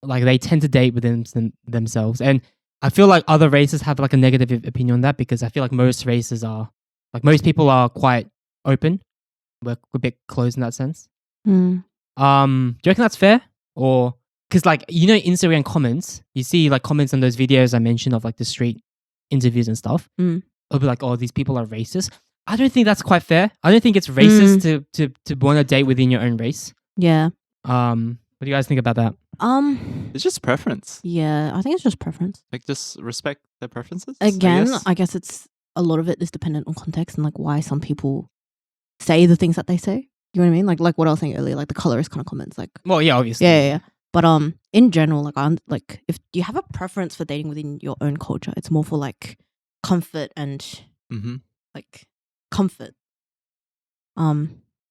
like they tend to date within themselves, and I feel like other races have like a negative opinion on that because I feel like most races are like most people are quite open. We're a bit closed in that sense. Do you reckon that's fair? Or because like Instagram comments, you see like comments on those videos I mentioned of like the street interviews and stuff. It'll be like, oh, these people are racist. I don't think that's quite fair. I don't think it's racist to want to date within your own race. Yeah. What do you guys think about that? It's just preference. Yeah, I think it's just preference. Like, just respect their preferences. I Again, guess. I guess it's a lot of it is dependent on context and like why some people say the things that they say. You know what I mean? Like what I was saying earlier, like the colorist kind of comments, like Well, yeah, obviously. yeah. But in general, like like if you have a preference for dating within your own culture, it's more for like comfort and Mm-hmm. like comfort.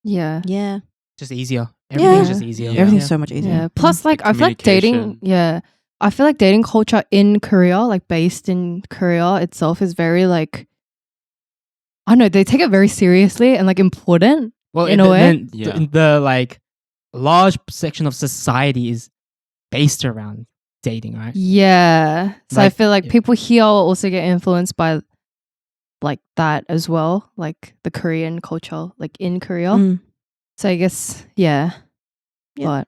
Yeah. Yeah, Just easier. Everything's Yeah. just easier. Yeah. everything's so much easier. Yeah. Plus, like, I feel like dating. Communication. Yeah. I feel like dating culture in Korea, like based in Korea itself, is very like. I don't know. They take it very seriously and like important. Well, In a way. then Yeah. the like large section of society is based around dating, right? Yeah. So I Like- feel like yeah. people here also get influenced by like that as well, like the Korean culture, like in Korea. Mm. So I guess, yeah. Yeah. But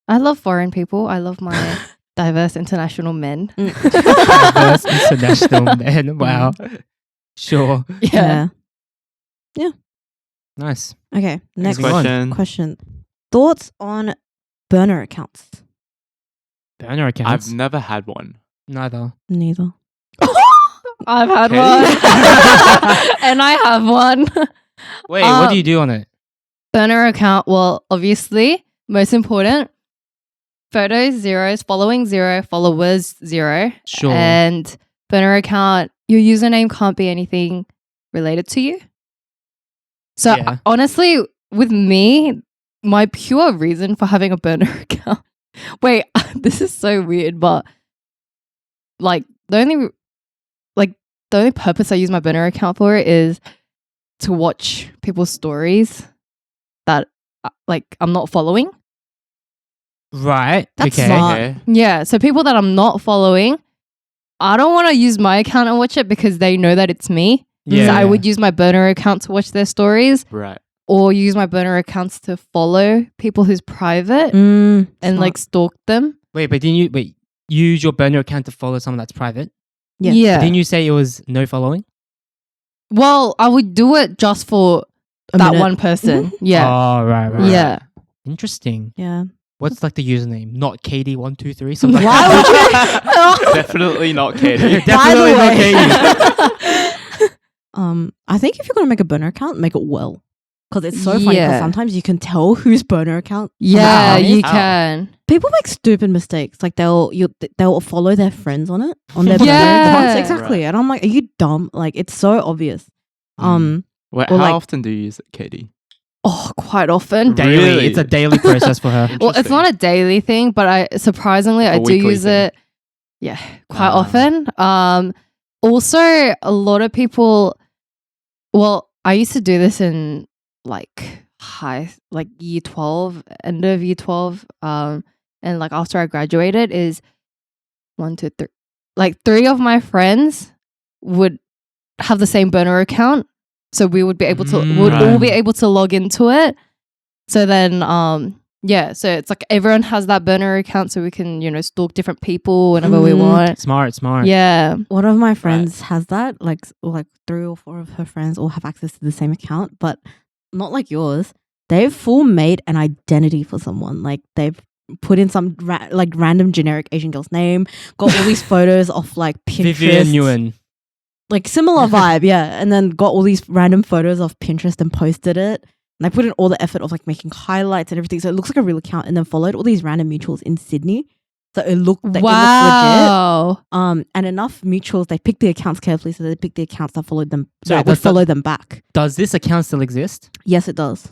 I love foreign people. I love my diverse international men. Diverse international men. Wow. Sure. Yeah. Nice. Okay. Next Moving on. question. Thoughts on burner accounts? Burner accounts. I've never had one. Neither. Neither. I've had Okay. one. And I have one. Wait, what do you do on it? Burner account, well, obviously, most important. Photos, zeros. Following, 0. Followers, 0. Sure. And burner account, your username can't be anything related to you. So Yeah. honestly, with me, my pure reason for having a burner account. Wait, this is so weird, but like the only purpose I use my burner account for is to watch people's stories that like I'm not following. Right. That's okay. smart. Okay. Yeah, so people that I'm not following, I don't want to use my account and watch it because they know that it's me. Yeah. So I would use my burner account to watch their stories, Right. or use my burner accounts to follow people who's private and like stalk them. Wait, but didn't you use your burner account to follow someone that's private? Yes. Yeah. Didn't you say it was no following? Well, I would do it just for A that minute. one person. Yeah. Oh, right. Yeah. Interesting. Yeah. What's like the username? Not KD123. Something like Why that. would you? Definitely not Katie. Definitely not way. KD. I think if you're gonna make a burner account, make it well, because it's so funny. Because Yeah. sometimes you can tell whose burner account. Yeah, someone you is. How? can. People make stupid mistakes. Like they'll follow their friends on it on their burner Yeah. accounts. Exactly. And I'm like, are you dumb? Like it's so obvious. Wait, Or how like- often do you use it, Katie? Oh, quite often. Da- Daily. Really? It's a daily process for her. Well, it's not a daily thing, but I A do weekly use thing. it. Yeah, quite Ah. often. Also, a lot of people. Well, I used to do this in like year 12, end of year 12. And like after I graduated, is 1, 2, 3. Like 3 of my friends would have the same burner account, so we would be able to would all be able to log into it. So then, yeah, so it's like everyone has that burner account, so we can stalk different people whenever we want. Smart. Yeah, One of my friends has that. Like 3 or 4 of her friends all have access to the same account, but not like yours. They've full made an identity for someone. Like they've put in some random generic Asian girl's name, got all these photos of like Pinterest. Vivian Nguyen. Like similar vibe, yeah. And then got all these random photos of Pinterest and posted it. And I put in all the effort of like making highlights and everything, so it looks like a real account. And then followed all these random mutuals in Sydney, so it looked like wow. it looked legit. And enough mutuals, they picked the accounts carefully, so they picked the accounts that followed them. Sorry, That would does the- follow them back. Does this account still exist? Yes, it does.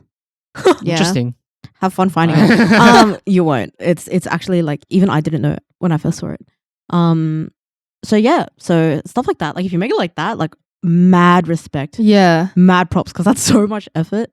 Yeah. Interesting. Have fun finding it. You won't. It's actually like even I didn't know it when I first saw it. So yeah, so stuff like that. Like if you make it like that, like mad respect, Yeah. mad props, because that's so much effort.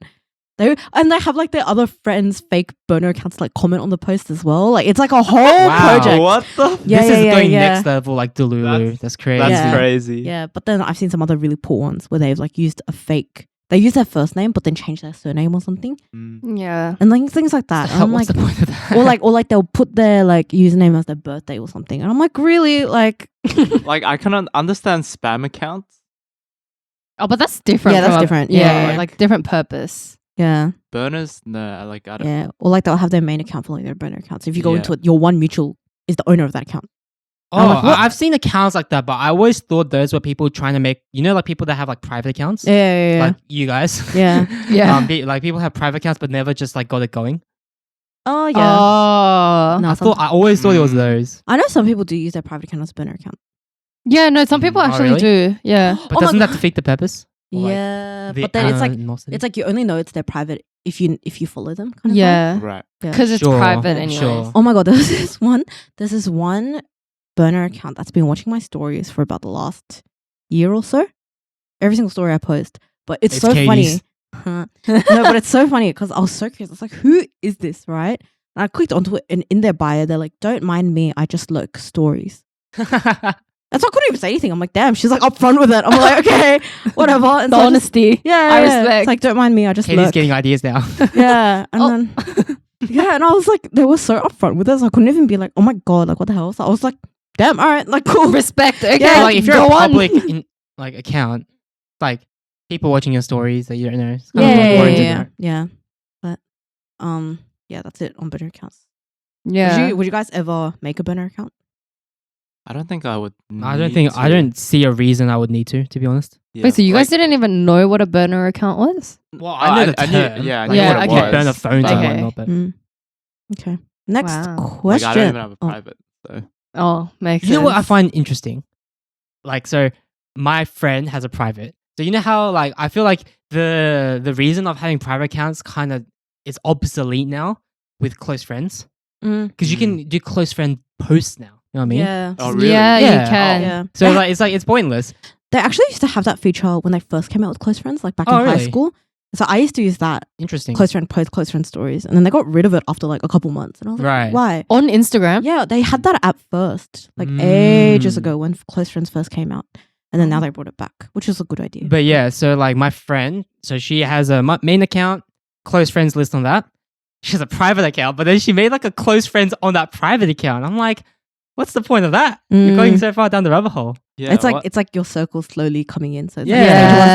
They have like their other friends' fake burner accounts like comment on the post as well. Like it's like a whole Wow. project. What the? Yeah, This is yeah, going yeah. next level, like Delulu. That's crazy. That's Yeah. crazy. Yeah, but then I've seen some other really poor ones where they've like used a fake. They use their first name but then change their surname or something, Mm. Yeah. and like things like that. And I'm What's like, the point of that? or like they'll put their like username as their birthday or something, and I'm like, really, like, Like I can understand spam accounts. Oh, but that's different. Yeah, that's from a- different. Yeah, Yeah. like different purpose. yeah, Burners, no. Like I don't. yeah, or like they'll have their main account for like their burner account. So if you go Yeah. into it, your one mutual is the owner of that account. Oh, I'm like, what? I've seen accounts like that, but I always thought those were people trying to make, like people that have like private accounts, Yeah, like you guys. yeah. Yeah. Like people have private accounts, but never just like got it going. Oh yeah. Oh. No, I always thought it was Mm. those. I know some people do use their private account as a burner account. Yeah, no, some people Oh, actually really? do. Yeah. But Oh my doesn't that God. defeat the purpose? Or, like, Yeah, the but then it's animosity? like you only know it's their private if you follow them. Kind of vibe. Yeah. Right. Because it's Sure, private anyways. sure. Oh my god, there's this one burner account that's been watching my stories for about the last year or so. Every single story I post, but it's so Katie's. funny. No, but it's so funny because I was so curious. I was like, who is this, right? And I clicked onto it, and in their bio, they're like, "Don't mind me, I just lurk stories." And so I couldn't even say anything. I'm like, damn, she's like upfront with it. I'm like, okay, whatever. And The so I just- honesty. yeah, I yeah. respect. It's like, don't mind me, I just Katie's lurk. getting ideas now. Yeah, and Oh. then yeah, and I was like, they were so upfront with it, so I couldn't even be like, oh my god, like what the hell? So I was like, damn, all right, like cool. Respect. Okay. Yeah, like if you're go a on. public account, like people watching your stories that you don't know. It's Yeah, kind of yeah, boring to yeah, know. yeah. But yeah, that's it on burner accounts. Yeah. Would you guys ever make a burner account? I don't think I would. I need don't to. see a reason I would need to be honest. Yeah, Wait, so you guys like- didn't even know what a burner account was? Well, I I know knew- the I knew- term. yeah, I Like, knew Yeah, what okay. you burn the phones and Okay. whatnot, but Okay. Next Wow. Like question. I don't even have a Oh. private. So Oh, makes you know what I sense. find interesting? Like, so my friend has a private. So you know how like I feel like the reason of having private accounts kind of is obsolete now with close friends Mm. because you can do close friend posts now. know what I mean? Yeah. Oh, really? Yeah, Yeah. you can. Yeah. So like it's pointless. They actually used to have that feature when they first came out with close friends, like back Oh, in high really? school. So I used to use that Interesting. close friend post close friend stories, and then they got rid of it after like a couple months. And I was like, Right. why? On Instagram. Yeah, they had that app first, like ages Mm. ago when close friends first came out, and then now they brought it back, which is a good idea. But yeah, so like my friend, so she has a main account, close friends list on that. She has a private account, but then she made like a close friends on that private account. I'm like, what's the point of that? You're going so far down the rabbit hole. Yeah, it's like what? it's like your circle slowly coming in. So it's Yeah. like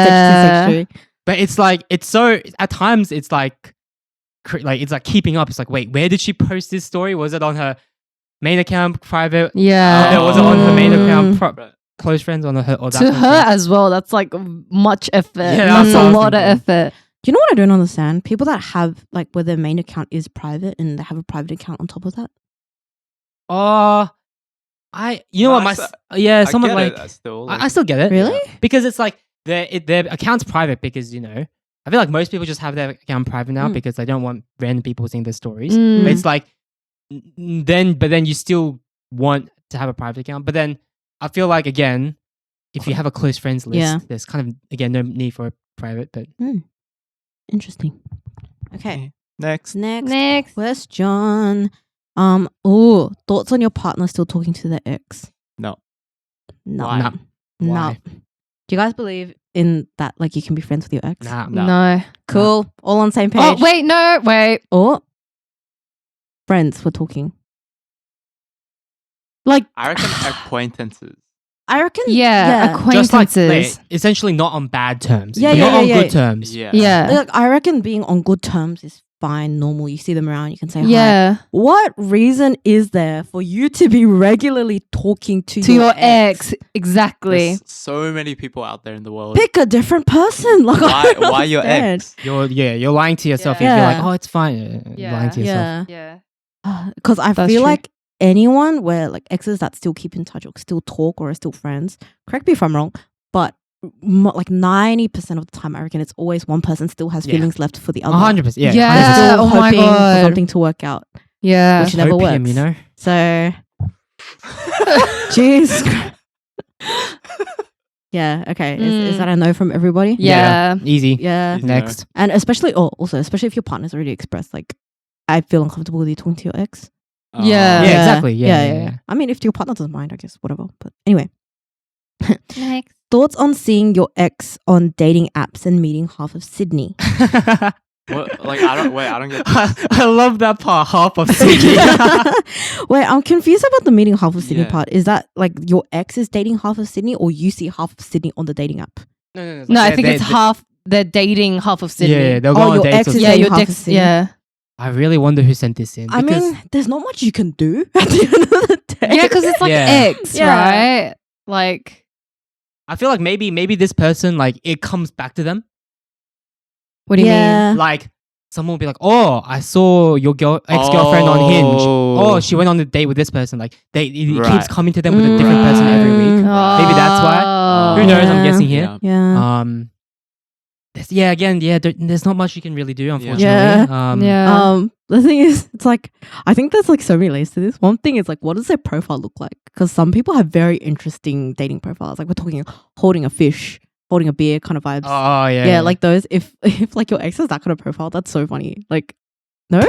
stage 1, stage 2, stage 3. But it's like it's so at times it's like it's like keeping up. It's like, wait, where did she post this story? Was it on her main account private? Yeah. Was it on her main account Mm. close friends on her or that To close her friends? as well. That's like much effort. Yeah, that's that's what I a was lot of thinking. effort. Do you know what I don't understand? People that have like where their main account is private and they have a private account on top of that. You know No, what I yeah, I someone get like it, still. I still get it. Really? Because it's like their account's private because, you know, I feel like most people just have their account private now Mm. because they don't want random people seeing their stories. Mm. But it's like then you still want to have a private account. But then I feel like again, if you have a close friends list, Yeah. there's kind of again no need for a private, but Interesting. Okay. Next. Next question. Thoughts on your partner still talking to their ex? No. No. Why? Nah. No. Why? Do you guys believe in that? Like you can be friends with your ex? nah. No. No. Cool. All on the same page. Oh, wait, no, wait. Or friends were talking. Like, I reckon acquaintances. I reckon. yeah, Just like acquaintances. essentially not on bad terms. Yeah, but yeah, not yeah, on Yeah. good terms. Yeah. Yeah. Like, I reckon being on good terms is fine, normal. You see them around, you can say hi. Yeah. What reason is there for you to be regularly talking to Your ex. Exactly. There's so many people out there in the world. Pick a different person. Like, I don't Why your understand. ex? You're lying to yourself Yeah. if you're like, Yeah. oh, it's fine. You're lying to yourself. Yeah. Yeah. Because I That's feel true. like anyone where like exes that still keep in touch or still talk or are still friends, correct me if I'm wrong, but like 90% of the time, I reckon it's always one person still has Yeah. feelings left for the other. 100%. Yeah. Yeah. And 100%. still Oh my hoping God. for something to work out, Yeah. which never Opium, works. you know? So, jeez. Yeah. Okay. Is that a no from everybody? Yeah. Easy. Yeah. Easy. Next. And especially if your partner's already expressed like, I feel uncomfortable with you talking to your ex. Yeah. Yeah, exactly. Yeah. I mean, if your partner doesn't mind, I guess whatever. But anyway, Next. thoughts on seeing your ex on dating apps and meeting half of Sydney? What? Like I don't get this. I love that part. Half of Sydney. Wait, I'm confused about the meeting half of Sydney Yeah. part. Is that like your ex is dating half of Sydney, or you see half of Sydney on the dating app? No, No, I think it's half. They're dating half of Sydney. Yeah, they'll go Oh, on your dates. ex or is Yeah, something. dating your half of dick. Sydney. Yeah. I really wonder who sent this in. I because- mean, there's not much you can do at the end of the day. Yeah, because it's like Yeah. ex, Yeah. right? Like, I feel like maybe this person, like, it comes back to them. what do you Yeah. mean? Like, someone will be like, oh, I saw your ex-girlfriend on Hinge. Oh, she went on a date with this person. Like, it keeps Right. coming to them with a different person every week. Maybe that's why. Oh. Who knows? I'm Yeah. guessing here. Yeah. Yeah. There's not much you can really do, unfortunately. Yeah. Yeah. The thing is, it's like, I think there's like so many layers to this. One thing is like, what does their profile look like? Because some people have very interesting dating profiles. Like we're talking holding a fish, holding a beer kind of vibes. Oh, yeah. yeah, like those. If like your ex has that kind of profile, that's so funny. Like, no?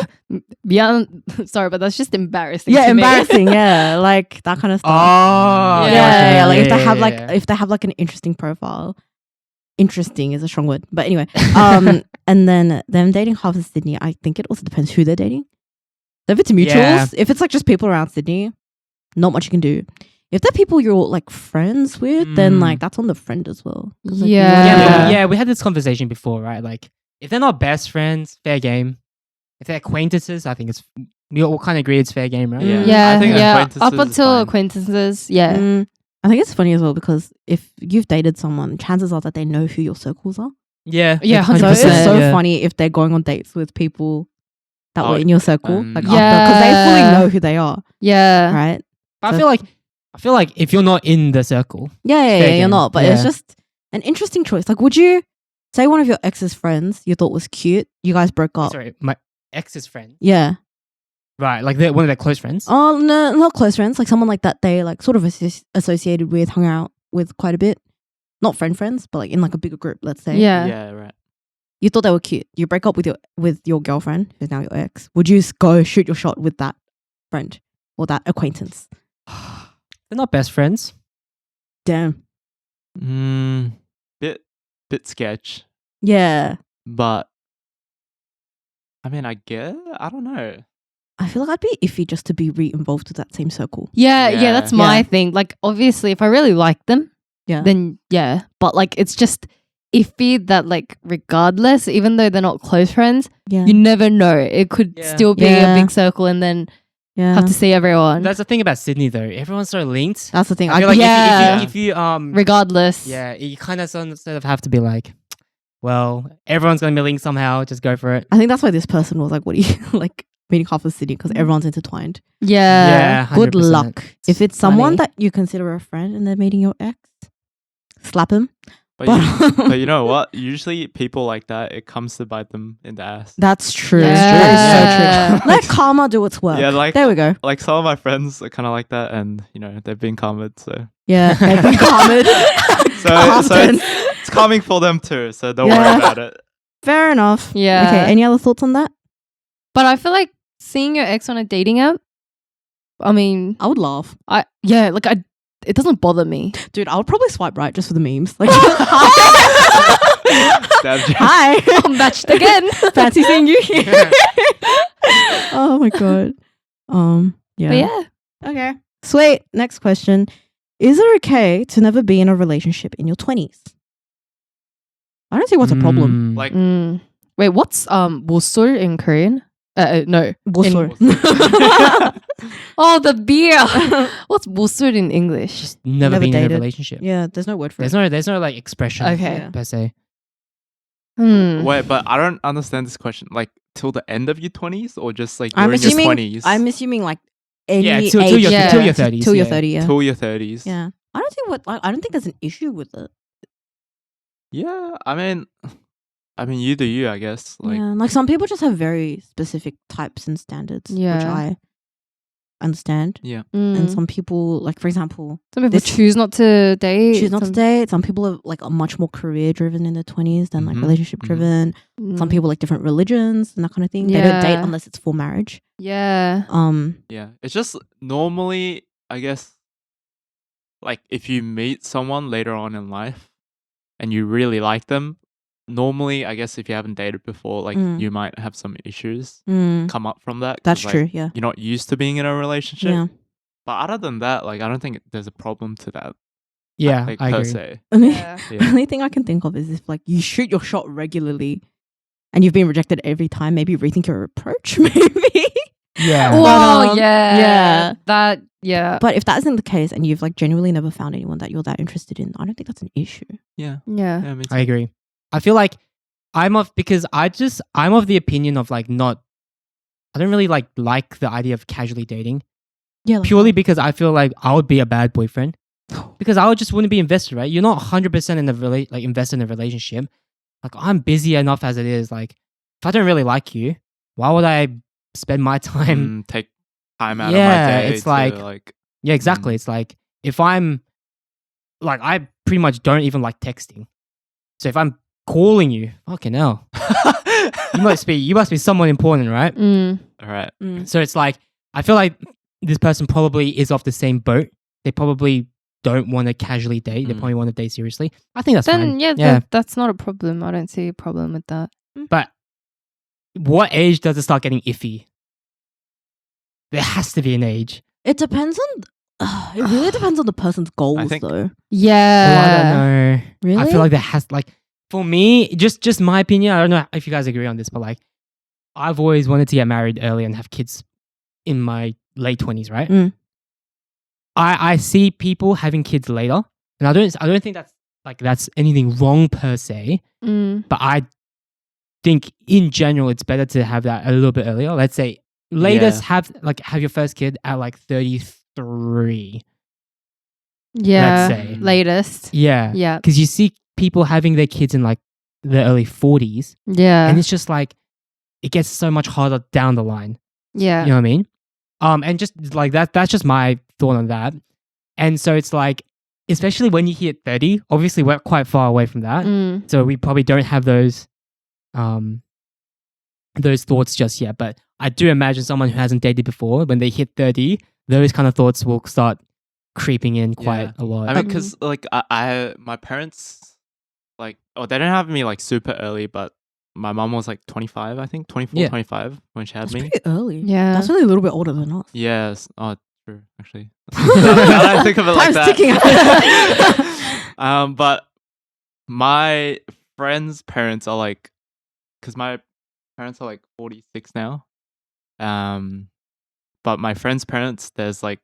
Yeah. Sorry, but that's just embarrassing. Yeah, to me. embarrassing. Yeah, like that kind of stuff. Oh, yeah. Like if they yeah, have yeah, like yeah. if they have like an interesting profile. Interesting is a strong word, but anyway. And then them dating half of Sydney. I think it also depends who they're dating. So if it's mutuals, Yeah. if it's like just people around Sydney, not much you can do. If they're people you're like friends with, then Mm. like that's on the friend as well. 'Cause, like, Yeah. Yeah, Yeah. we had this conversation before, right? Like, if they're not best friends, fair game. If they're acquaintances, I think we all kind of agree it's fair game, right? Yeah. Yeah. I think yeah. acquaintances Up is until fine. acquaintances. Yeah. I think it's funny as well because if you've dated someone, chances are that they know who your circles are. Yeah, Yeah, that's 100%. So 100%. it's so yeah. funny if they're going on dates with people that Oh, were in your circle, like yeah. after, because they fully know who they are, Yeah. right? But So- I feel like if you're not in the circle, Yeah, Fair you're game. not. But it's Yeah. just an interesting choice. Like, would you say one of your ex's friends you thought was cute? You guys broke up. sorry, my ex's friend. Yeah. Right, like they're one of their close friends. Oh no, not close friends. Like someone like that they like sort of associated with, hung out with quite a bit. Not friends, but like in like a bigger group. Let's say. Yeah. Yeah, right. You thought they were cute. You break up with your girlfriend, who's now your ex. Would you go shoot your shot with that friend or that acquaintance? They're not best friends. Damn. Bit sketch, Yeah. but I mean, I don't know. I feel like I'd be iffy just to be re-involved with that same circle. Yeah, Yeah. that's my Yeah. thing. Like, obviously, if I really like them, Yeah. then yeah. But like, it's just iffy that like, regardless, even though they're not close friends, Yeah. you never know. It could Yeah. still be Yeah. a big circle, and then Yeah. have to see everyone. That's the thing about Sydney, though. Everyone's so linked. That's the thing. I feel like Yeah. if you regardless. yeah, you kind of sort of have to be like, well, everyone's gonna be linked somehow. Just go for it. I think that's why this person was like, "What do you like?" Meeting half the city because everyone's intertwined. Yeah. Yeah, Good 100%. luck. If it's someone funny. that you consider a friend and they're meeting your ex, slap him. But but you know what? Usually people like that, it comes to bite them in the ass. That's true. Yeah. That is so true. Let karma do its work. Yeah, like There we go. like some of my friends are kind of like that, and you know they've been karmed, so Yeah. Every karma. so it's coming for them too. So don't Yeah. worry about it. Fair enough. Yeah. Okay. Any other thoughts on that? But I feel like seeing your ex on a dating app, I mean, I would laugh. it doesn't bother me. Dude, I would probably swipe right just for the memes. Like, Dad jokes. hi. I'm matched again. Fancy seeing you here. Oh my god. Yeah. But yeah. Okay. Sweet. Next question. Is it okay to never be in a relationship in your 20s? I don't see what's a problem. Like Wait, what's Busul in Korean? No. Busul. Oh, the beer. What's Busul in English? just never Never been in a dated. relationship. Yeah, there's no word for it. There's no like expression Okay. Yeah. per se. wait, but I don't understand this question. Like till the end of your 20s, or just like I'm during your assuming 20s? I'm assuming like any Yeah, age. till your Yeah. till your 30s. Till you're yeah. 30, yeah. till your 30s. Yeah. I don't think there's an issue with it. Yeah, I mean, you do you, I guess. Like, Yeah. Like some people just have very specific types and standards, which Yeah. I understand. yeah. And some people, like for example, Some people this- choose not to date. choose not to some- date. Some people are like much more career driven in their 20s than like Mhm, relationship driven. Some Mm. people like different religions and that kind of thing. They don't date Yeah. unless it's for marriage. Yeah. Yeah. It's just normally, I guess, like if you meet someone later on in life and you really like them, normally, I guess if you haven't dated before, like Mm. you might have some issues Mm, come up from that. 'cause, that's like, true. Yeah. You're not used to being in a relationship. Yeah. But other than that, like I don't think there's a problem to that. Yeah, Like I per agree. se. Yeah. The Yeah. only thing I can think of is if like you shoot your shot regularly and you've been rejected every time, maybe rethink your approach, maybe. Yeah. Well, um, yeah. yeah. That, yeah. But if that isn't the case and you've like genuinely never found anyone that you're that interested in, I don't think that's an issue. Yeah. Yeah. Yeah, me too. I agree. I feel like I'm of the opinion of like not. I don't really like the idea of casually dating Yeah. Like, purely because I feel like I would be a bad boyfriend because I just wouldn't be invested. Right? You're not 100% in the invested in a relationship. Like I'm busy enough as it is. Like if I don't really like you, why would I spend my time? Take time out Yeah, of my day. it's to, like- Yeah, exactly. It's like if I'm like I pretty much don't even like texting. So if I'm calling you, fucking hell, you must be someone important, right? Mm. all right. So it's like I feel like this person probably is off the same boat. They probably don't want to casually date. They Mm. probably want to date seriously. I think that's Then, fine. yeah, that's not a problem. I don't see a problem with that. But what age does it start getting iffy? There has to be an age. It depends on. It really depends on the person's goals, think- though. Yeah. Well, I don't know. Really? I feel like there has like for me, just my opinion. I don't know if you guys agree on this, but like I've always wanted to get married early and have kids in my late 20s, right? Mm. I see people having kids later, and I don't think that's anything wrong per se, Mm. but I think in general it's better to have that a little bit earlier. Let's say latest have your first kid at like 33. Yeah. Let's say. Latest. Yeah. Yeah. Because you see people having their kids in like the early 40s, Yeah. and it's just like it gets so much harder down the line. Yeah. You know what I mean? And just like that's just my thought on that. And so it's like, especially when you hit 30, obviously we're quite far away from that. Mm. So we probably don't have those thoughts just yet. But I do imagine someone who hasn't dated before, when they hit 30, those kind of thoughts will start creeping in quite a lot. I mean, because like my parents, like, they didn't have me like super early, but my mom was like 25, I think 24, Yeah. 25 when she had That's me. pretty early. Yeah. That's only a little bit older than us. Yes. Oh, true. Actually, now that I think of it like Time's that. ticking. But my friends' parents are like, because my parents are like 46 now. But my friends' parents, there's like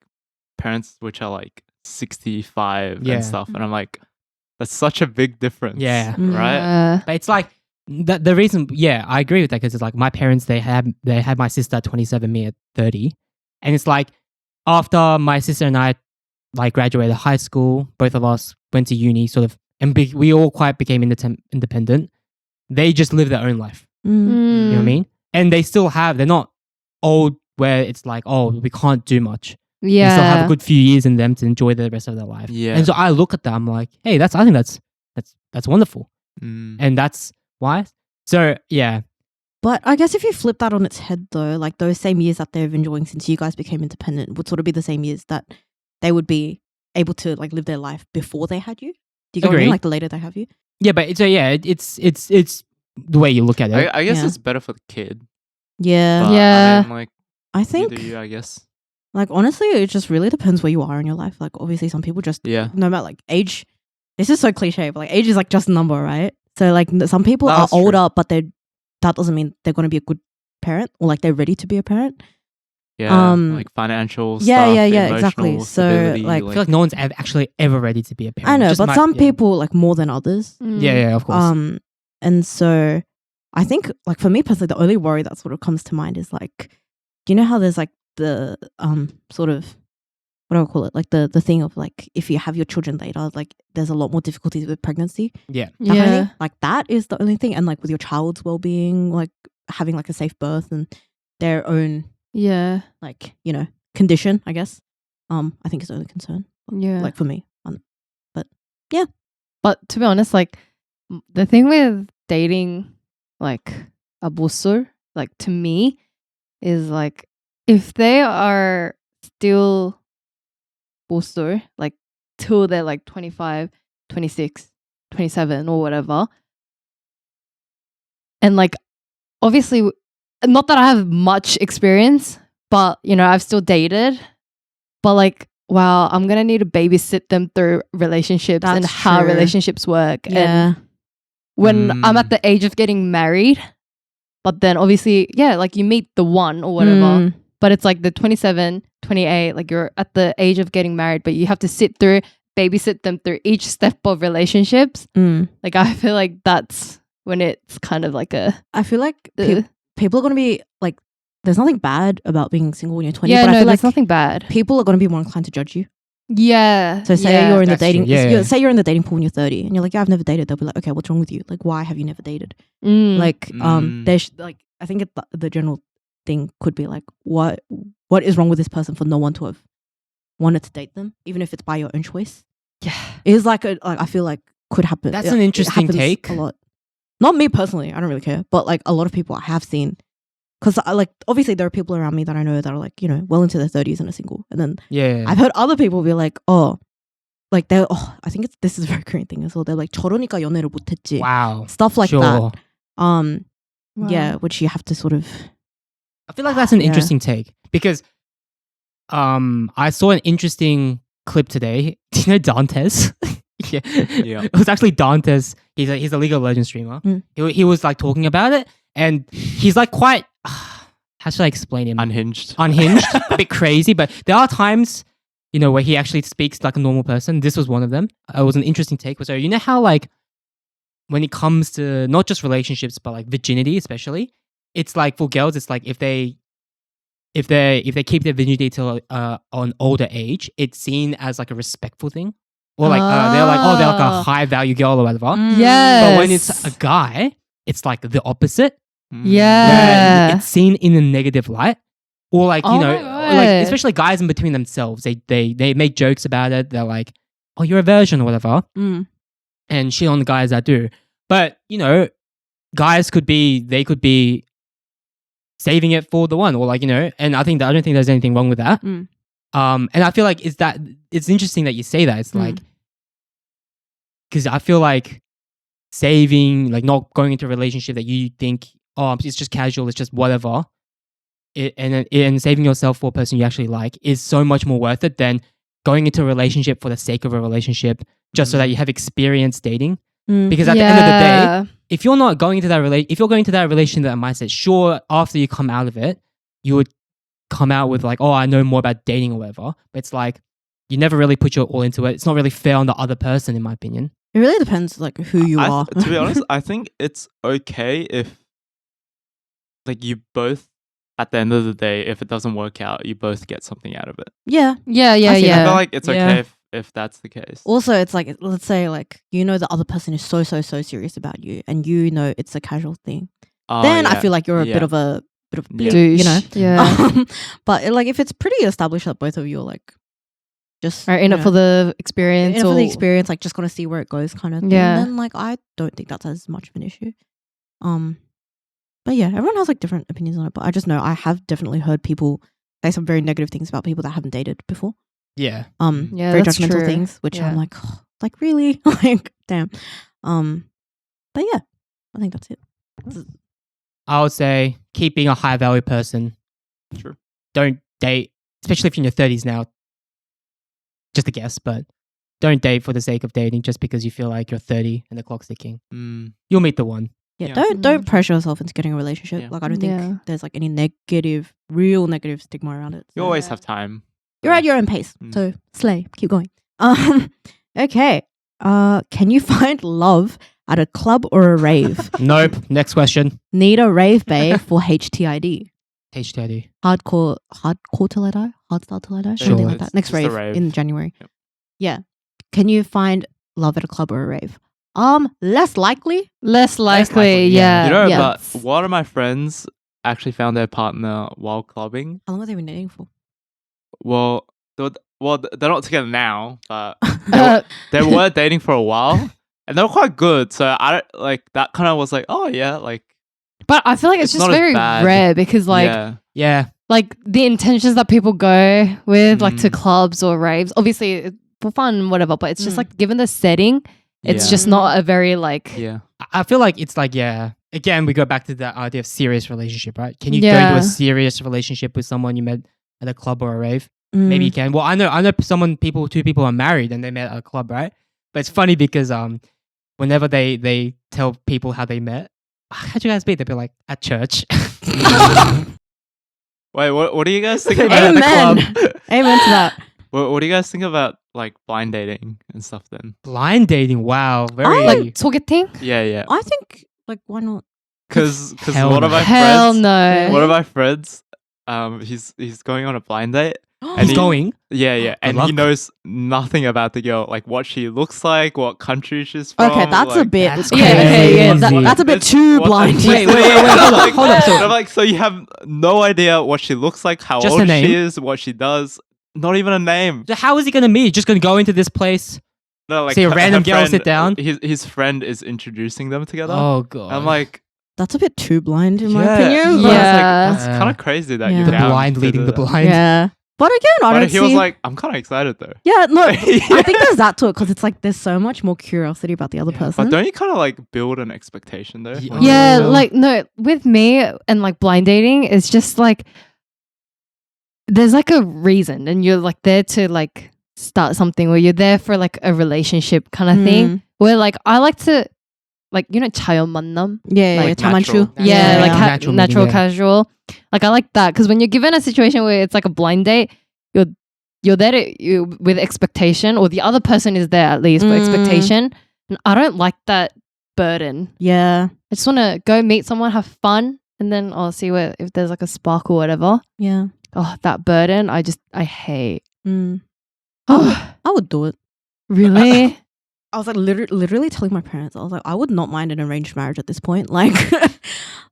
parents which are like 65 Yeah. and stuff, and I'm like, that's such a big difference. Yeah. Right. Yeah. But it's like the reason, I agree with that, because it's like my parents, they had my sister at 27, me at 30, and it's like after my sister and I like graduated high school, both of us went to uni, sort of, and we all quite became independent. They just live their own life. Mm. You know what I mean? And they still have. They're not old where it's like, oh, we can't do much. Yeah. They still have a good few years in them to enjoy the rest of their life. Yeah. And so I look at that, I'm like, hey, I think that's wonderful. Mm. And that's why. So yeah. But I guess if you flip that on its head, though, like those same years that they've enjoying since you guys became independent would sort of be the same years that they would be able to like live their life before they had you. Do you get what I mean? Agreed. Like the later they have you. Yeah, but it's the way you look at it. I guess Yeah. it's better for the kid. Yeah. But, Yeah. I mean, like, I think, you do you, I guess. like, honestly, it just really depends where you are in your life. Like, obviously, some people just, Yeah. no matter like age, this is so cliche, but like age is like just a number, right? So like some people are That's true. older, but that doesn't mean they're going to be a good parent or like they're ready to be a parent. Yeah. Um, like financial yeah, stuff. yeah, yeah, emotional exactly. So, stability, like, I feel like no one's actually ever ready to be a parent. I know, Just but my- some yeah. people like more than others. Yeah, of course. And so I think like for me personally, the only worry that sort of comes to mind is like, do you know how there's like the sort of, what do I call it? Like the thing of like, if you have your children later, like there's a lot more difficulties with pregnancy. Yeah. That kind of thing. Yeah. Like that is the only thing. And like with your child's well-being, like having like a safe birth and their own Yeah. like, you know, condition, I guess. I think is the only concern. Yeah. Like for me. But to be honest, like the thing with dating like a bossor, like to me, is like if they are still bossor, like till they're like 25, 26, 27 or whatever. And like obviously not that I have much experience, but you know, I've still dated. But like wow, I'm gonna need to babysit them through relationships and That's how true. relationships work. Yeah. And when I'm at the age of getting married, but then obviously, yeah, like you meet the one or whatever, Mm. but it's like the 27, 28, like you're at the age of getting married, but you have to babysit them through each step of relationships. Mm. Like I feel like that's when it's kind of like a I feel like uh, people are going to be like, there's nothing bad about being single when you're 20, yeah, but I no, feel there's like nothing bad. people are going to be more inclined to judge you. Yeah. So say yeah. you're in the That's true. dating, Yeah. say you're in the dating pool when you're 30 and you're like, yeah, I've never dated. They'll be like, okay, what's wrong with you? Like, why have you never dated? Mm. Like, Mm. there's like, I think the general thing could be like, what is wrong with this person for no one to have wanted to date them, even if it's by your own choice? yeah. Is like I feel like could happen. That's It- an it interesting happens take. A lot. Not me personally. I don't really care. But like a lot of people I have seen, because like obviously there are people around me that I know that are like, you know, well into their 30s and are single, and then Yeah. I've heard other people be like, oh, like they're I think this is a very Korean thing as well. They're like 저러니까 연애를 못했지. Wow. Stuff like Sure. that. Wow. Yeah, which you have to sort of. I feel like that's an Yeah. interesting take because I saw an interesting clip today. Do you know Dantes? Yeah. Yeah. It was actually Dantes. He's a League of Legends streamer. Mm. He was like talking about it, and he's like quite how should I explain him? Unhinged. Unhinged, a bit crazy, but there are times, you know, where he actually speaks like a normal person. This was one of them. It was an interesting take. So you know how like when it comes to not just relationships but like virginity, especially, it's like for girls, it's like if they keep their virginity till an older age, it's seen as like a respectful thing, or like they're like they're like a Ah. high value girl or whatever. Yes. But when it's a guy, it's like the opposite. Yeah. It's seen in a negative light. Or like, you Oh know, my or like God. especially guys in between themselves, they make jokes about it. They're like, oh, you're a virgin or whatever, Mm. and shit on the guys that do. But, you know, guys could be saving it for the one, or like, you know, and I don't think there's anything wrong with that. Mm. And I feel like it's interesting that you say that. It's like, because I feel like saving, like not going into a relationship that you think, oh, it's just casual, it's just whatever, and saving yourself for a person you actually like is so much more worth it than going into a relationship for the sake of a relationship just so that you have experience dating. Because at the end of the day, if you're not going into if you're going to that relationship that mindset, sure, after you come out of it, you would come out with like, oh, I know more about dating or whatever. But it's like, you never really put your all into it. It's not really fair on the other person, in my opinion. It really depends, like who you are. To be honest, I think it's okay if, like, you both, at the end of the day, if it doesn't work out, you both get something out of it. Yeah. Yeah, I see I that. feel like it's Yeah. okay if that's the case. Also, it's like, let's say like, you know, the other person is so serious about you, and you know it's a casual thing. Oh, Then I yeah. feel like you're a Yeah. bit of a Yeah. you know. Douche. Yeah. But like, if it's pretty established that both of you are like just Or in you it know, for the experience. in it for or- the experience, like just gonna see where it goes, kind of thing. Yeah. Then like, I don't think that's as much of an issue. But yeah, everyone has like different opinions on it. But I just know I have definitely heard people say some very negative things about people that haven't dated before. Yeah. Yeah, Very that's judgmental true. things, which Yeah. I'm like really, like damn. But yeah, I think that's it. I would say keep being a high value person. True. Don't date, especially if you're in your 30s now. Just a guess, but don't date for the sake of dating just because you feel like you're 30 and the clock's ticking. Mm. You'll meet the one. Yeah, Yeah. don't pressure yourself into getting a relationship. Yeah. Like I don't Yeah. think there's like any real negative stigma around it. You So always Yeah. have time. you're at your own pace. Mm. So slay, keep going. Okay. Can you find love at a club or a rave? Nope. Next question. Need a rave bay for HTID. HTID. Hardcore till I die? Hardstyle till I die? Sure. Something like It's that. Next just a rave, rave. in January. Yep. Yeah. Can you find love at a club or a rave? Less likely. Less likely, likely, yeah. yeah. You know, yeah. but one of my friends actually found their partner while clubbing. How long have they been dating for? Well, they're not together now, but Uh, they were dating for a while, and they were quite good. So I don't like that. Kind of was like, oh yeah, like but I feel like it's It's just not as very bad. rare because like yeah, Yeah. like the intentions that people go with like to Mm. clubs or raves, obviously for fun, whatever, but it's just Mm. like given the setting, it's Yeah. just not a very like yeah. I feel like it's like, yeah. Again, we go back to that idea of serious relationship, right? Can you go Yeah. into a serious relationship with someone you met at a club or a rave? Mm. Maybe you can. Well, I know two people are married and they met at a club, right? But it's funny because whenever they tell people how they met, how'd you guys meet? They'll be like, at church. Wait, what do you guys think Amen. about the club? Amen to that. What do you guys think about like blind dating and stuff? Then Blind dating. Wow. Very. like sogeting. yeah. I think like why not? Because Hell one of no. my Hell friends, no. one of my friends, he's going on a blind date. He's he- going. Yeah, and luck. he knows nothing about the girl, like what she looks like, what country she's from. Okay, that's a like, bit. That's yeah, okay, yeah, crazy. that's a bit It's too what the- blind. Wait, hold up. And I'm like, so you have no idea what she looks like, how Just old a name? she is, what she does, not even a name. So how is he going to meet? Just going to go into this place? No, like See a her- random her girl sit down? His friend is introducing them together. Oh, God. I'm like, That's a bit too blind in my yeah, opinion. but but- it's like, Yeah. that's kind of crazy that Yeah. you're the down blind to leading do the that. blind. Yeah. But again, I But don't he see. was like, I'm kind of excited though. yeah, no, I think there's that to it because it's like there's so much more curiosity about the other person. But don't you kind of like build an expectation though? Yeah. when Yeah, you're- like no, with me and like blind dating, it's just like there's like a reason, and you're like there to like start something, where you're there for like a relationship kind of thing. Mm. Where like I like to, like 자연 만남. Yeah, Like yeah, tamanchu. natural. Yeah, Yeah, like natural natural meeting, yeah. casual. Like I like that because when you're given a situation where it's like a blind date, you're there with expectation, or the other person is there at least for Mm. expectation. And I don't like that burden. Yeah, I just want to go meet someone, have fun, and then I'll see if there's like a spark or whatever. yeah. Oh, that burden, I hate. Mm. Oh, I would do it. really? I was like literally telling my parents, I was like, I would not mind an arranged marriage at this point. Like,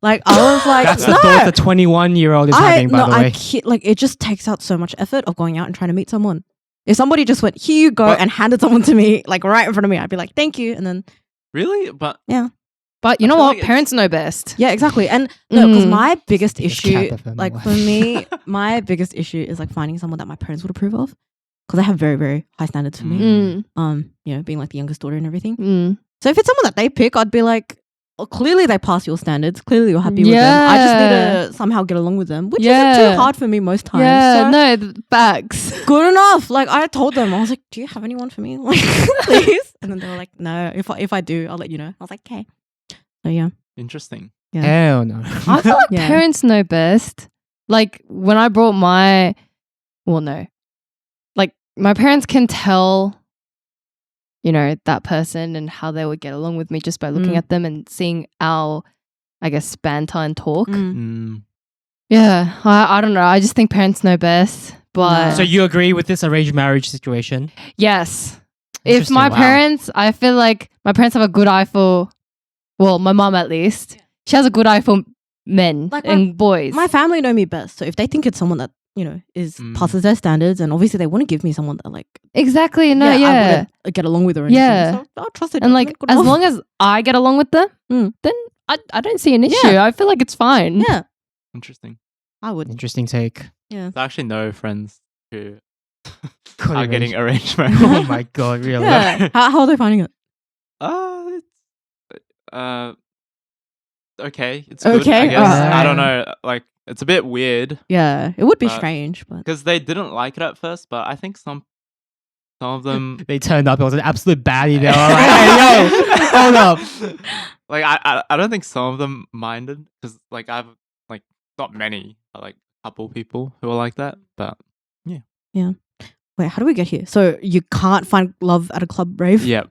like I was like, That's no. the thought the 21-year-old is having, by the way. Like it just takes out so much effort of going out and trying to meet someone. If somebody just went, here you go, and handed someone to me, like right in front of me, I'd be like, thank you. And then Really? But But you know feel what? like Parents know best. yeah, exactly. And no, because my biggest Just issue, cat FM like away. for me, my biggest issue is like finding someone that my parents would approve of, because I have very, very high standards for me. Mm. You know, being like the youngest daughter and everything. Mm. So if it's someone that they pick, I'd be like, well, clearly they pass your standards. Clearly you're happy with them. I just need to somehow get along with them, which isn't too hard for me most times. Yeah, so no, facts. good enough. Like I told them, I was like, do you have anyone for me? Like, please. And then they were like, no, if I do, I'll let you know. I was like, okay. So yeah. interesting. Yeah. Hell no. I feel like Yeah. parents know best. Like when I brought my, well, no, like my parents can tell, you know, that person and how they would get along with me just by looking at them and seeing our, I guess, banter and talk. Mm. Yeah, I don't know. I just think parents know best. But So you agree with this arranged marriage situation? yes, if Interesting, my wow. parents, I feel like my parents have a good eye for, well, my mom at least. She has a good eye for men Like and boys. My family know me best. So if they think it's someone that, you know, is passes their standards, and obviously they want to give me someone that like Exactly. No, I yeah. wouldn't get along with or anything. Yeah. So I'll trust it. And like, as long as I get along with them, Mm. then I don't see an issue. Yeah. I feel like it's fine. yeah, Interesting. I would. Interesting take. Yeah. I actually know friends who Got are getting arranged. arranged marriage. Oh my god, really? Yeah. How are they finding it? It's okay. It's good, Okay, I guess. alright. I don't know. Like, it's a bit weird Yeah, it would be But- strange, but because they didn't like it at first, but I think some of them. They turned up. It was an absolute baddie. They were like, "Hey, yo, hold up." Like, I don't think some of them minded because like I've like not many, but like a couple people who are like that. But wait, how do we get here? So you can't find love at a club rave? yeah,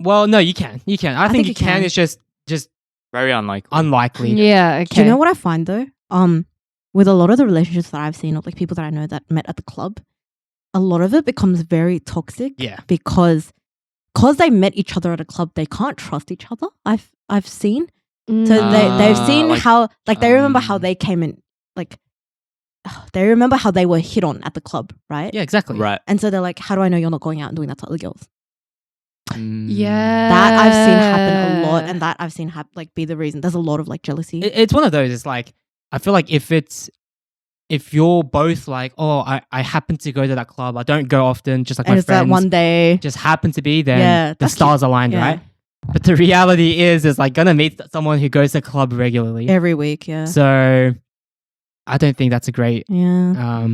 Well, no, you can. You can. I think you can. It's just very unlikely. unlikely. Yeah. Okay. Do you know what I find though? With a lot of the relationships that I've seen, of like people that I know that met at the club, a lot of it becomes very toxic. Yeah. Because they met each other at a club, they can't trust each other. I've seen. Mm. So they've seen like, how like they remember how they came in, like they remember how they were hit on at the club, right? Yeah, exactly. Right. And so they're like, how do I know you're not going out and doing that to other girls? Yeah. That I've seen happen a lot, and that I've seen like be the reason. There's a lot of like jealousy. It's one of those. It's like, I feel like if you're both like, oh, I happen to go to that club. I don't go often, just like and my it's that friends one day. just happen to be there. Yeah, The that's stars aligned, Yeah. right? But the reality is like gonna meet someone who goes to the club regularly. Every week, yeah. So I don't think that's a great. Yeah.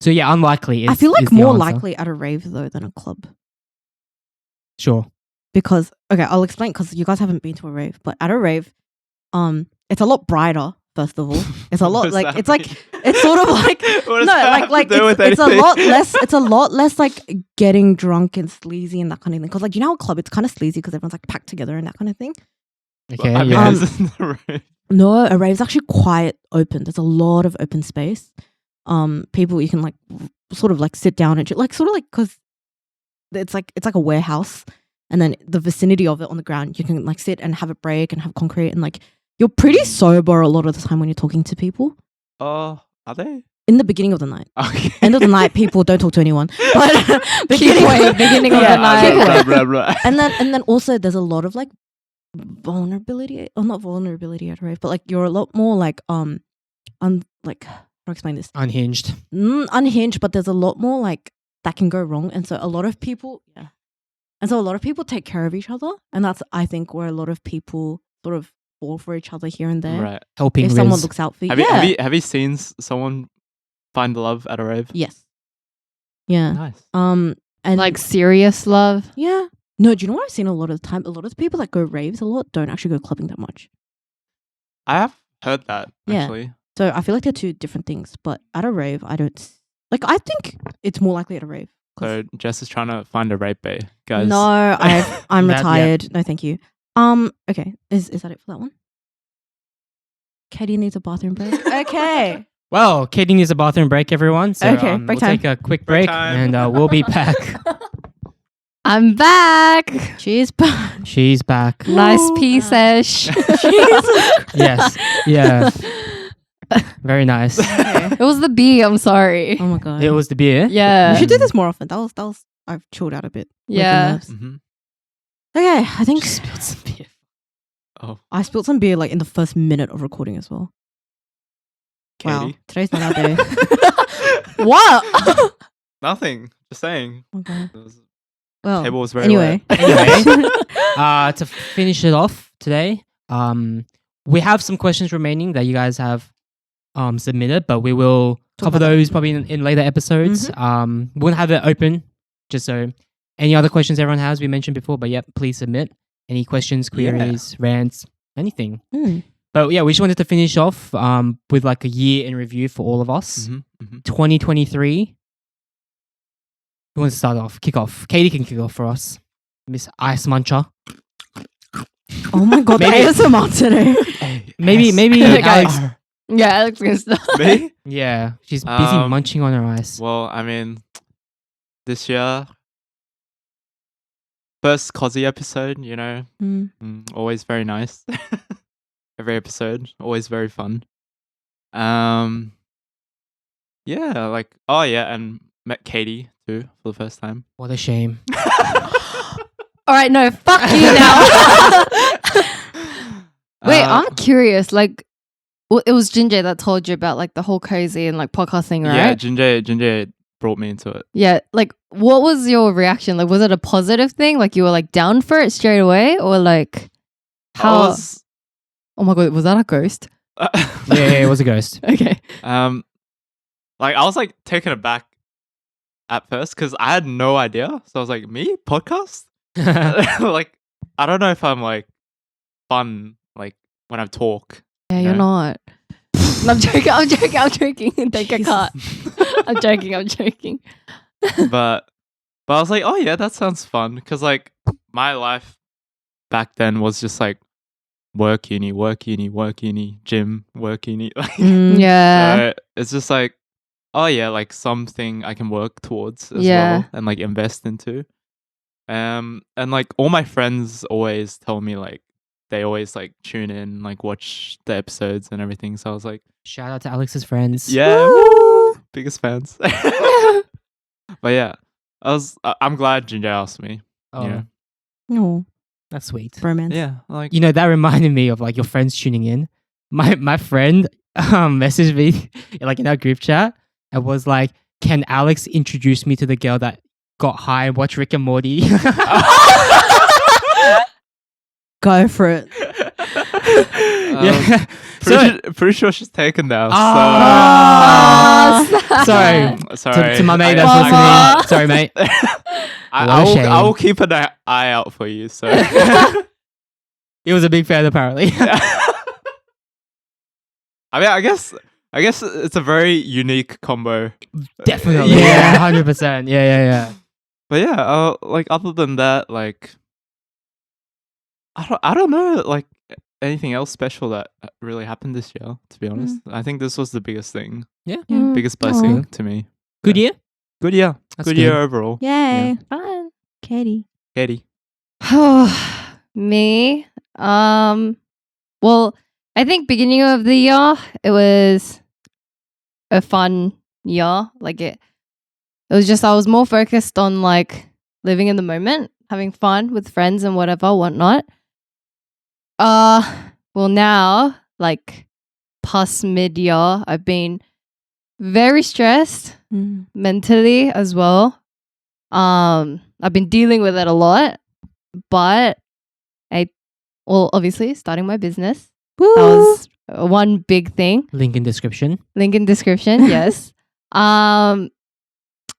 So yeah, unlikely. I feel is like the more answer. likely at a rave though than a club. Sure. Because okay, I'll explain because you guys haven't been to a rave, but at a rave, it's a lot brighter. First of all, it's a lot What does like that it's like mean? it's sort of like What does no, that like have to like do with it's a anything? lot less. It's a lot less like getting drunk and sleazy and that kind of thing. Because like you know, a club it's kind of sleazy because everyone's like packed together and that kind of thing. Okay. I mean, yeah. this isn't the rave. No, a rave's actually quite open. There's a lot of open space. People you can like sort of like sit down and like sort of like because it's like a warehouse, and then the vicinity of it on the ground you can like sit and have a break and have concrete, and like you're pretty sober a lot of the time when you're talking to people. Oh, are they? In the beginning of the night. Okay. End of the night, people don't talk to anyone. But Beginning of the night. keep away. Blah, blah, blah. And then also there's a lot of like vulnerability, or not vulnerability at a rave, but like you're a lot more like like how do I explain this? Unhinged. Unhinged, but there's a lot more like that can go wrong, and so a lot of people take care of each other, and that's I think where a lot of people sort of fall for each other here and there. Right. Helping If Riz. someone looks out for you, Have you seen someone find love at a rave? yes, yeah, Nice. and Like serious love. yeah. No, do you know what I've seen a lot of the time? A lot of the people that go raves a lot don't actually go clubbing that much. I have heard that Yeah. actually. So I feel like they're two different things. But at a rave, I don't like. I think it's more likely at a rave. 'Cause- So Jess is trying to find a rape bay, guys. no, I'm That- yeah. retired. No, thank you. Okay, is that it for that one? Katie needs a bathroom break. Okay. Well, Katie needs a bathroom break, everyone. So Okay, break we'll time. take a quick Break break time. and we'll be back. I'm back. She's back. She's back. Nice pea-sesh. Yes. Yeah. Very nice. Okay. It was the bee. I'm sorry. Oh my god. It was the beer. Yeah. We should do this more often. That was. I've chilled out a bit. Yeah. Mhm. Okay, I think Spilled some beer. Oh, I spilled some beer like in the first minute of recording as well. Wow, Katie. today's not our day. What? Nothing. Just saying. Oh god. The Well, table was very anyway. wet. Anyway, to finish it off today, we have some questions remaining that you guys have submitted, but we will cover about that. those probably in later episodes. We're gonna have it open just so any other questions everyone has we mentioned before. But yep, please submit any questions, queries, rants, anything. Mm. But yeah, we just wanted to finish off with like a year in review for all of us. Mhm, mhm. 2023. Who wants to start off? Kick off. Katie can kick off for us. Miss Ice Muncher. Oh my god, Maybe- that ASMR today. Maybe Okay. Alex. Yeah, Alex can start. Me? Yeah, she's busy munching on her ice. Well, I mean, this year, first Kozi episode, you know, always very nice. Every episode, always very fun. Yeah, like, oh yeah, and met Katie too for the first time. What a shame. All right, no, fuck you now. Wait, I'm curious. Like, it was Ginger that told you about like the whole cozy and like podcasting, right? Yeah, Ginger brought me into it. Yeah, like what was your reaction? Like, was it a positive thing? Like you were like down for it straight away, or like how? I was, Oh my god, was that a ghost? Yeah, it was a ghost. Okay. like I was like taken aback at first because I had no idea. So I was like, me podcast? Like, I don't know if I'm like fun like when I talk. Yeah, Yeah. you're not. I'm joking. Take a cut. I'm joking. but I was like, oh yeah, that sounds fun because like my life back then was just like work uni, gym, work uni. Like, Yeah. so it's just like, oh yeah, like something I can work towards as Yeah. well and like invest into. And like all my friends always tell me like they always like tune in, like watch the episodes and everything. So I was like, Shout out to Alex's friends. yeah, woo, biggest fans. But yeah, I'm glad Ginger asked me. Oh, You know? No, that's sweet. bromance. Yeah, like You know, that reminded me of like your friends tuning in. My friend messaged me like in our group chat and was like, "Can Alex introduce me to the girl that got high and watched Rick and Morty?" Go for it. Yeah. pretty sure she's taken now. Ah. Oh, Sorry. So sorry To my mate Mama. that's listening. Sorry, mate. I What a will shame. keep an eye out for you. So He was a big fan apparently. I mean, I guess it's a very unique combo. Definitely. Yeah. Yeah, 100%. Yeah. But yeah, like other than that, like I don't know, like anything else special that really happened this year. To be honest, I think this was the biggest thing, Mm. biggest blessing to me. Good year? Good year, That's good year good. overall. Yay, Fun. Katie. Katie, Me. Well, I think beginning of the year it was a fun year. Like it was just I was more focused on like living in the moment, having fun with friends and whatnot. Well now, like past mid-year, I've been very stressed mentally as well. I've been dealing with it a lot, but obviously starting my business. That was one big thing. Link in description. Link in description, yes.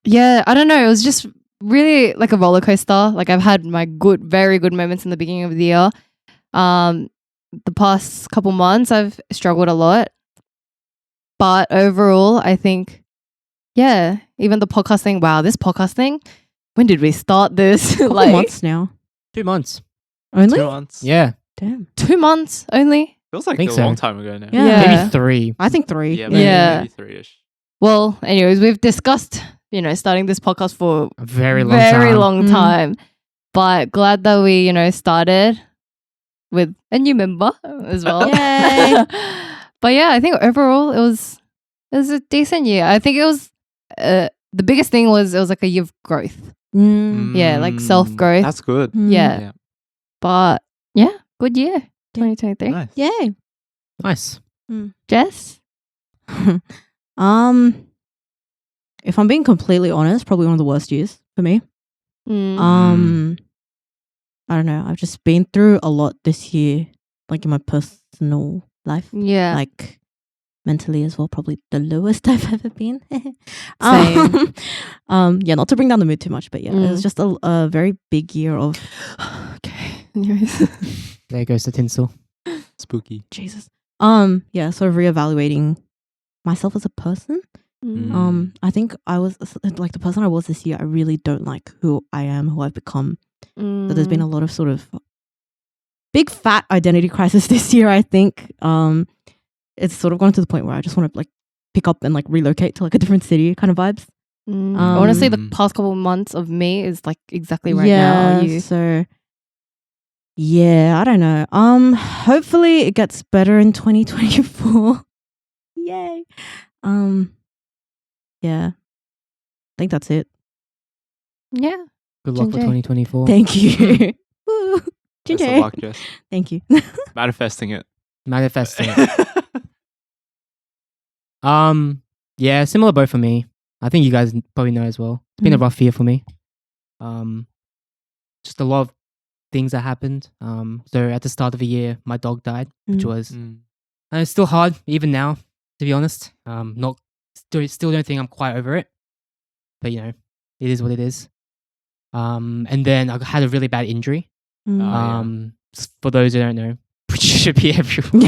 Yeah, I don't know. It was just really like a roller coaster. Like I've had my very good moments in the beginning of the year. The past couple months I've struggled a lot. But overall, I think, yeah, even the podcast thing, wow, this podcast thing, when did we start this? Couple Like months now. 2 months. Only? 2 months. Yeah. Damn. 2 months only. Feels like Think a so. long time ago now. Yeah. Maybe 3. I think 3. Yeah, maybe, Yeah. maybe 3-ish. Well, anyways, we've discussed, starting this podcast for A very long time. long time. But glad that we, started with a new member as well. Yay. But yeah, I think overall it was a decent year. I think it was the biggest thing was it was like a year of growth. Yeah, like self-growth. That's good. Yeah. Yeah. But yeah, good year. 2023. Nice. Yay. Nice. Jess? If I'm being completely honest, probably one of the worst years for me. I don't know. I've just been through a lot this year, like in my personal life, Yeah. like mentally as well. Probably the lowest I've ever been. Same. Yeah, not to bring down the mood too much, but yeah, it was just a very big year of Okay. Anyways. There goes the tinsel. Spooky. Jesus. Yeah, sort of reevaluating myself as a person. I think I was like the person I was this year. I really don't like who I am, who I've become. So there's been a lot of sort of big fat identity crisis this year. I think it's sort of gone to the point where I just want to like pick up and like relocate to like a different city kind of vibes. Honestly, the past couple of months of me is like exactly right now. You. So yeah, I don't know. Hopefully it gets better in 2024. Yay. Yeah. I think that's it. Yeah. Good luck for Ginger. 2024. Thank you. Woo. Best of Ginger. luck, Jess. Thank you. Manifesting it. Manifesting. Yeah, similar boat for me. I think you guys probably know as well. It's been a rough year for me. Just a lot of things that happened. So at the start of the year, my dog died, which was and it's still hard even now, to be honest. Still don't think I'm quite over it, but it is what it is. And then I had a really bad injury. For those who don't know, which should be everyone.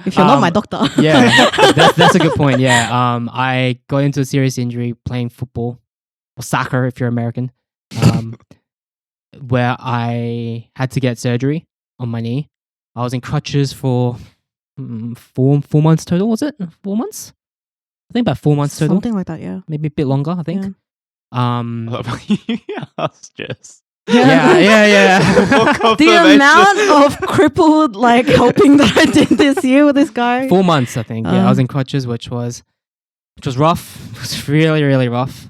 If you're not my doctor. Yeah, that's a good point. Yeah, I got into a serious injury playing football or soccer if you're American, where I had to get surgery on my knee. I was in crutches for 4 months total. Was it 4 months? I think about 4 months total. Something like that, yeah. Maybe a bit longer. I think. That's Jess. Yeah. The amount of crippled like helping that I did this year with this guy. 4 months, I think. Yeah, I was in crutches, which was rough. It was really, really rough.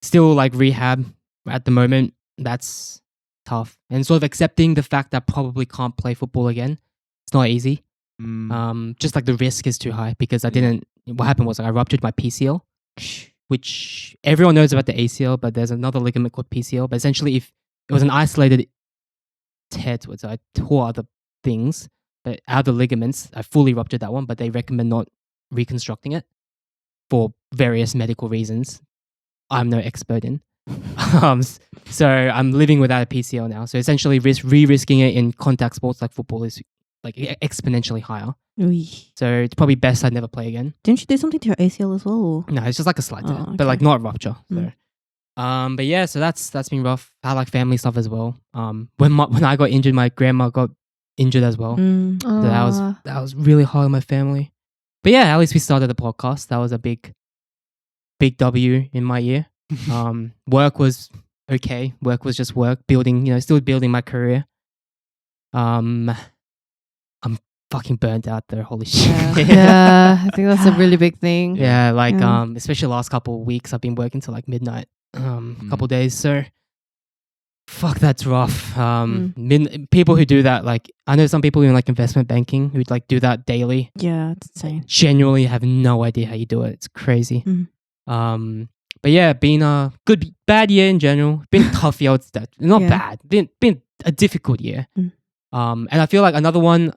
Still like rehab at the moment. That's tough, and sort of accepting the fact that I probably can't play football again. It's not easy. Just like the risk is too high because I didn't. What happened was I ruptured my PCL, which everyone knows about the ACL, but there's another ligament called PCL. But essentially, if it was an isolated tear to it, so I tore other things, but out of the ligaments, I fully ruptured that one. But they recommend not reconstructing it for various medical reasons. I'm no expert in. So I'm living without a PCL now. So essentially, re-risking it in contact sports like football is like exponentially higher. So it's probably best I never play again. Didn't you do something to your ACL as well? Or? No, it's just like a slight tear, okay. but like not a rupture. So, but yeah, so that's been rough. I had like family stuff as well. When I got injured, my grandma got injured as well. So that was really hard on my family. But yeah, at least we started the podcast. That was a big W in my year. Work was okay. Work was just work. Building, still building my career. I'm fucking burnt out though. Holy shit. Yeah, I think that's a really big thing. Yeah, like especially last couple of weeks, I've been working till like midnight. A couple of days. So fuck, that's rough. People who do that, like I know some people in like investment banking who like do that daily. Yeah, it's insane. Genuinely have no idea how you do it. It's crazy. But yeah, been a bad year in general. Been a tough year. Not bad. Been a difficult year. And I feel like another one.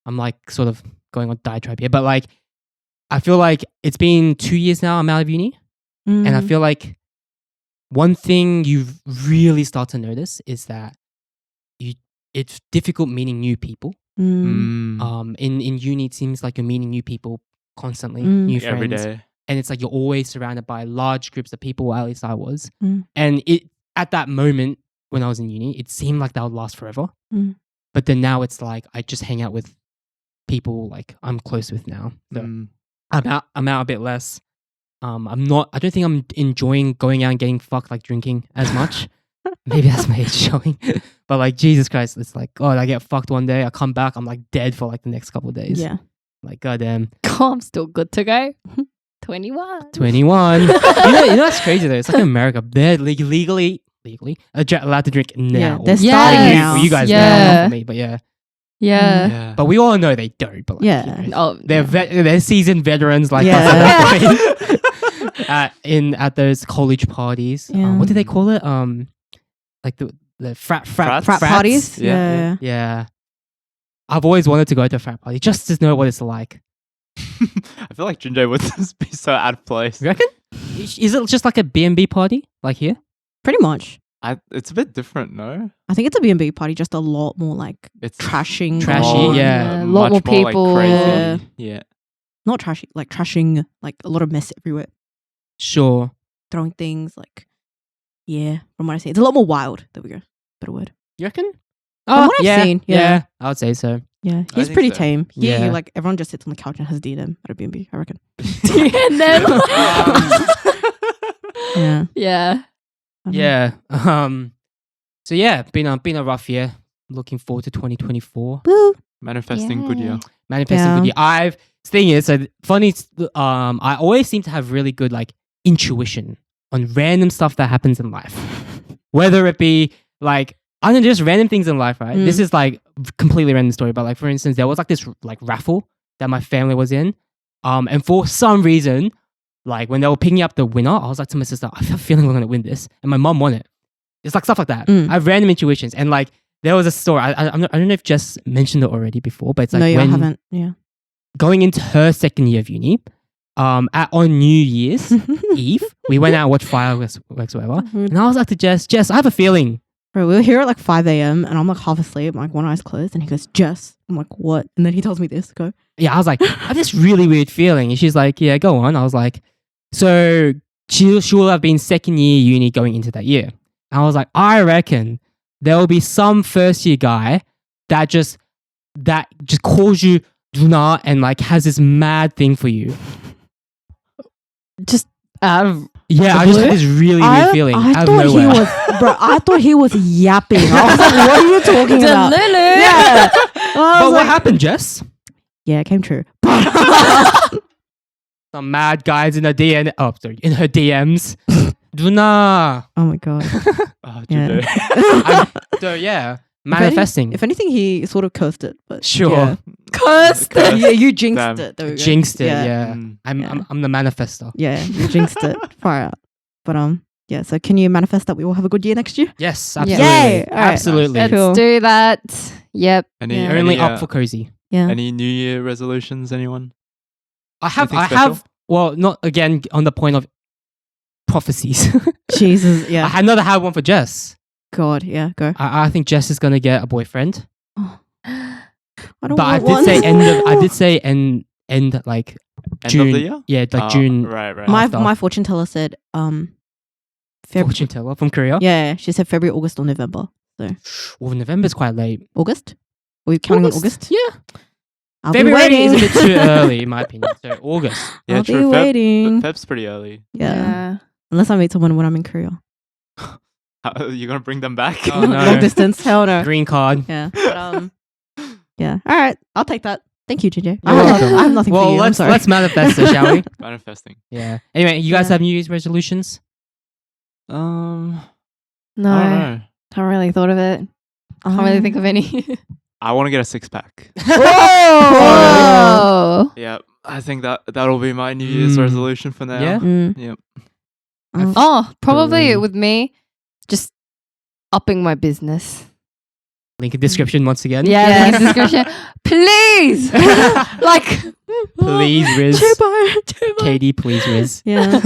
I'm like sort of going on diatribe here, but like I feel like it's been 2 years now. I'm out of uni, and I feel like one thing you really start to notice is that it's difficult meeting new people. In uni, it seems like you're meeting new people constantly, new friends every day. And it's like you're always surrounded by large groups of people, at least I was. And at that moment when I was in uni, it seemed like that would last forever. But then now it's like I just hang out with people like I'm close with now. So I'm out a bit less. I'm not. I don't think I'm enjoying going out and getting fucked, like drinking as much. Maybe that's my age showing. But like Jesus Christ, it's like, oh, I get fucked one day, I come back, I'm like dead for like the next couple of days. Yeah. Like goddamn. Oh, I'm still good to go. 21. 21. you know that's crazy though. It's like in America, they're legally allowed to drink now. Yeah, they're Yeah. starting Yes. now. For you guys, Yeah. not for me, but yeah. Yeah. Yeah. But we all know they don't. But like, Yeah. you know, Oh, they're seasoned veterans like Yeah. us at those college parties. Yeah. What do they call it? Like the frat Frats? Frat frats? parties? Yeah. Yeah. I've always wanted to go to a frat party just to know what it's like. I feel like Junjay would just be so out of place. You reckon? Is it just like a B&B party like here? Pretty much. It's a bit different, no? I think it's a B&B party, just a lot more like It's trashing. Trashy, on- yeah. A lot much more people. Like, Yeah. crazy. Yeah. Not trashy, like trashing, like a lot of mess everywhere. Sure. Throwing things, like, yeah, from what I see. It's a lot more wild. There we go. Better word. You reckon? From what I've yeah, seen, yeah. I would say so. Yeah, I he's think pretty so. tame. Here, Yeah. like, everyone just sits on the couch and has D&M at a B&B, I reckon. and then, Yeah. yeah. I don't know. Yeah. So yeah, been a rough year. Looking forward to 2024. Woo. Manifesting good year. Manifesting Yeah. good year. Thing is, so funny. I always seem to have really good like intuition on random stuff that happens in life, whether it be like I don't know, just random things in life, right? Mm. This is like completely random story, but like for instance, there was like this like raffle that my family was in, and for some reason, like when they were picking up the winner, I was like to my sister, I have a feeling we're gonna win this, and my mom won it. It's like stuff like that. Mm. I have random intuitions, and like there was a story. I don't know if Jess mentioned it already before, but it's like No, you when haven't. Yeah. going into her second year of uni, on New Year's Eve, we went out and watched fireworks, whatever. And I was like to Jess, I have a feeling. Bro, we were here at like 5 a.m. and I'm like half asleep, like one eye's closed, and he goes, Jess. I'm like, what? And then he tells me this. Go. Yeah, I was like, I have this really weird feeling. And she's like, yeah, go on. I was like, so she will have been second year uni going into that year. And I was like, I reckon there will be some first year guy that just calls you Duna and like has this mad thing for you. Just out of Yeah, I just had this really weird feeling I out of thought he nowhere. was, bro. I thought he was yapping. I was like, what are you talking about? Delulu. Yeah. But what happened, Jess? Yeah, it came true. Some mad guys in her in her DMs. Duna. Oh my god. Oh, Yeah. Junjay. So yeah, manifesting. If anything, he sort of cursed it. But Sure. yeah. Cursed. Cursed. Yeah, you jinxed Damn. it. There we go. Jinxed it, Yeah. yeah. Mm. I'm the manifester. Yeah, you jinxed it. Far out. But yeah. So can you manifest that we all have a good year next year? Yes, Yeah. absolutely. Yay! All right. Absolutely. Let's Cool. do that. Yep. Any, Yeah. Only any, up for cozy. Yeah. any New Year resolutions, anyone? I have Anything special? well, not again on the point of prophecies. Jesus. I Yeah. had another hard one for Jess. God. Yeah. Go. I think Jess is gonna get a boyfriend. I don't But I want did one. say end like End June. of the year? Yeah, like Oh, June. Right. my after. my fortune teller said Fortune teller from Korea. Yeah, she said February, August, or November. Well, November's quite late. August? Are we counting on August? Yeah. I'll February be waiting. is a bit too early, in my opinion. So August. Yeah, I'll true. be waiting. Feb's pretty early. Yeah. Unless I meet someone when I'm in Korea. You're gonna bring them back? Oh, no. Long distance. Hell no. Green card. Yeah. But, yeah. All right. I'll take that. Thank you, JJ. You're I welcome. have nothing Well, for you. I'm sorry. let's manifest it, shall we? Manifesting. Yeah. Anyway, you guys Yeah. have New Year's resolutions? I No. don't know. Haven't really thought of it. Can't really think of any. I want to get a 6-pack. Whoa. Yeah, I think that'll be my New Year's Mm. resolution for now. Yeah? Yep. Oh, probably Three. with me, just upping my business. Link in description once again. Yeah, Yes. link in description. Please. Like, Please, Riz. Chupa. Katie, please, Riz. Yeah.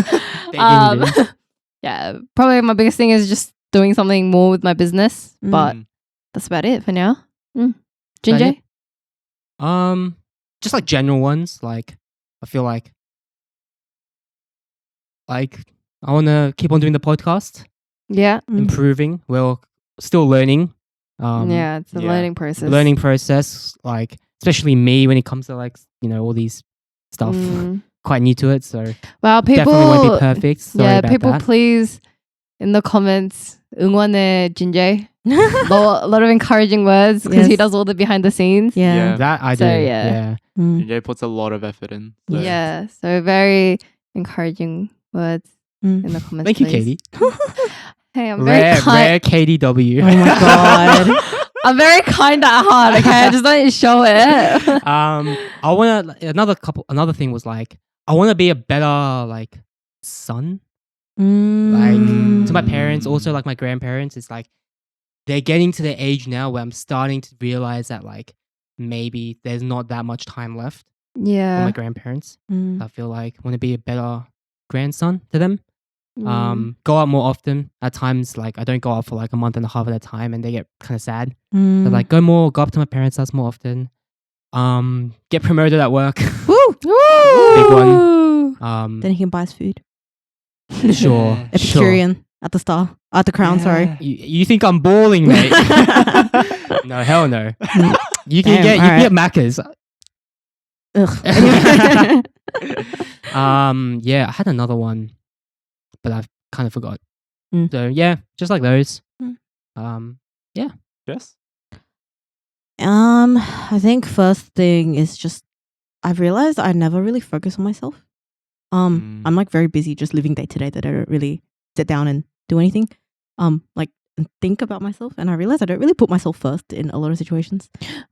Begging Riz. yeah, probably my biggest thing is just doing something more with my business, but Mm. that's about it for now. That Ginger? Just like general ones. Like, I feel like I want to keep on doing the podcast, Yeah. improving. We're still learning. Yeah, it's a yeah. learning process. Learning process, like especially me when it comes to like all these stuff, Mm. quite new to it, so Wow, definitely won't be people. perfect. Sorry Yeah, about people, that. please in the comments, 응원해 Jinjae. A lot of encouraging words because he Yes. does all the behind the scenes. Yeah. That I do. So, yeah. Yeah. Mm. Jay puts a lot of effort in. So. Yeah, so very encouraging words Mm. in the comments. Thank you, please. Katie. Hey, I'm very Rare kind. KDW. Oh my god. I'm very kind at heart. Okay, I just don't show it. I wanna another thing was like I wanna be a better like son. Like to my parents, also like my grandparents. It's like they're getting to the age now where I'm starting to realize that like maybe there's not that much time left for my Yeah. grandparents. Mm. I feel like I want to be a better grandson to them. Mm. Go out more often. At times, like I don't go out for like a month and a half at a time, and they get kind of sad. Mm. So like go up to my parents' house more often. Get promoted at work. Woo! Big one. Then he can buy us food. Sure. Epicurean at the Star. At the Crown, sorry. You think I'm balling, mate? No, hell no. You can Damn, get Macca's. Ugh. Anyway. Yeah, I had another one, but I've kind of forgot. Mm. So yeah, just like those. Mm. Yes. I think first thing is just I've realized I never really focus on myself. I'm like very busy just living day to day that I don't really sit down and do anything. Like and think about myself, and I realize I don't really put myself first in a lot of situations.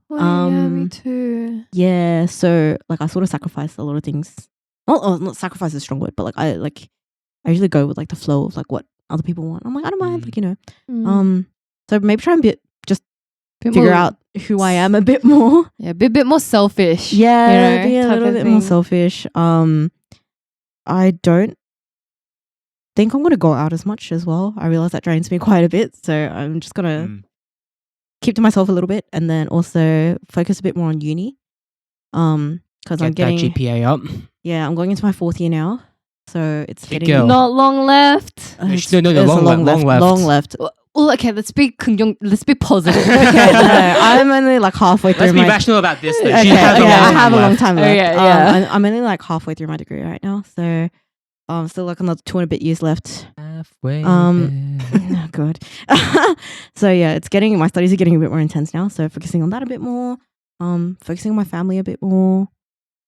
Oh, yeah, me too. Yeah, so like I sort of sacrifice a lot of things. Well, not sacrifice is a strong word, but I usually go with like the flow of like what other people want. I'm like, I don't mind, like, you know. Mm. So maybe try and Bit figure more- out who I am a bit more. Yeah, be a bit more selfish. Yeah, be a type little of bit more thing. selfish. I don't think I'm gonna go out as much as well. I realize that drains me quite a bit, so I'm just gonna keep to myself a little bit, and then also focus a bit more on uni. Because I'm Get that getting GPA up. I'm going into my 4th year now, so it's Big getting girl. Not long left. No, it's- no, there's a long left. long left. Well, okay, let's be positive. Okay, no, I'm only like halfway through Let's be my. rational about this though. Okay, She has a okay, long I time have a long left. time left. Okay, yeah. I'm only like halfway through my degree right now, so still like another 2 and a bit years left. Halfway there. Oh, good. So yeah, my studies are getting a bit more intense now. So focusing on that a bit more. Focusing on my family a bit more.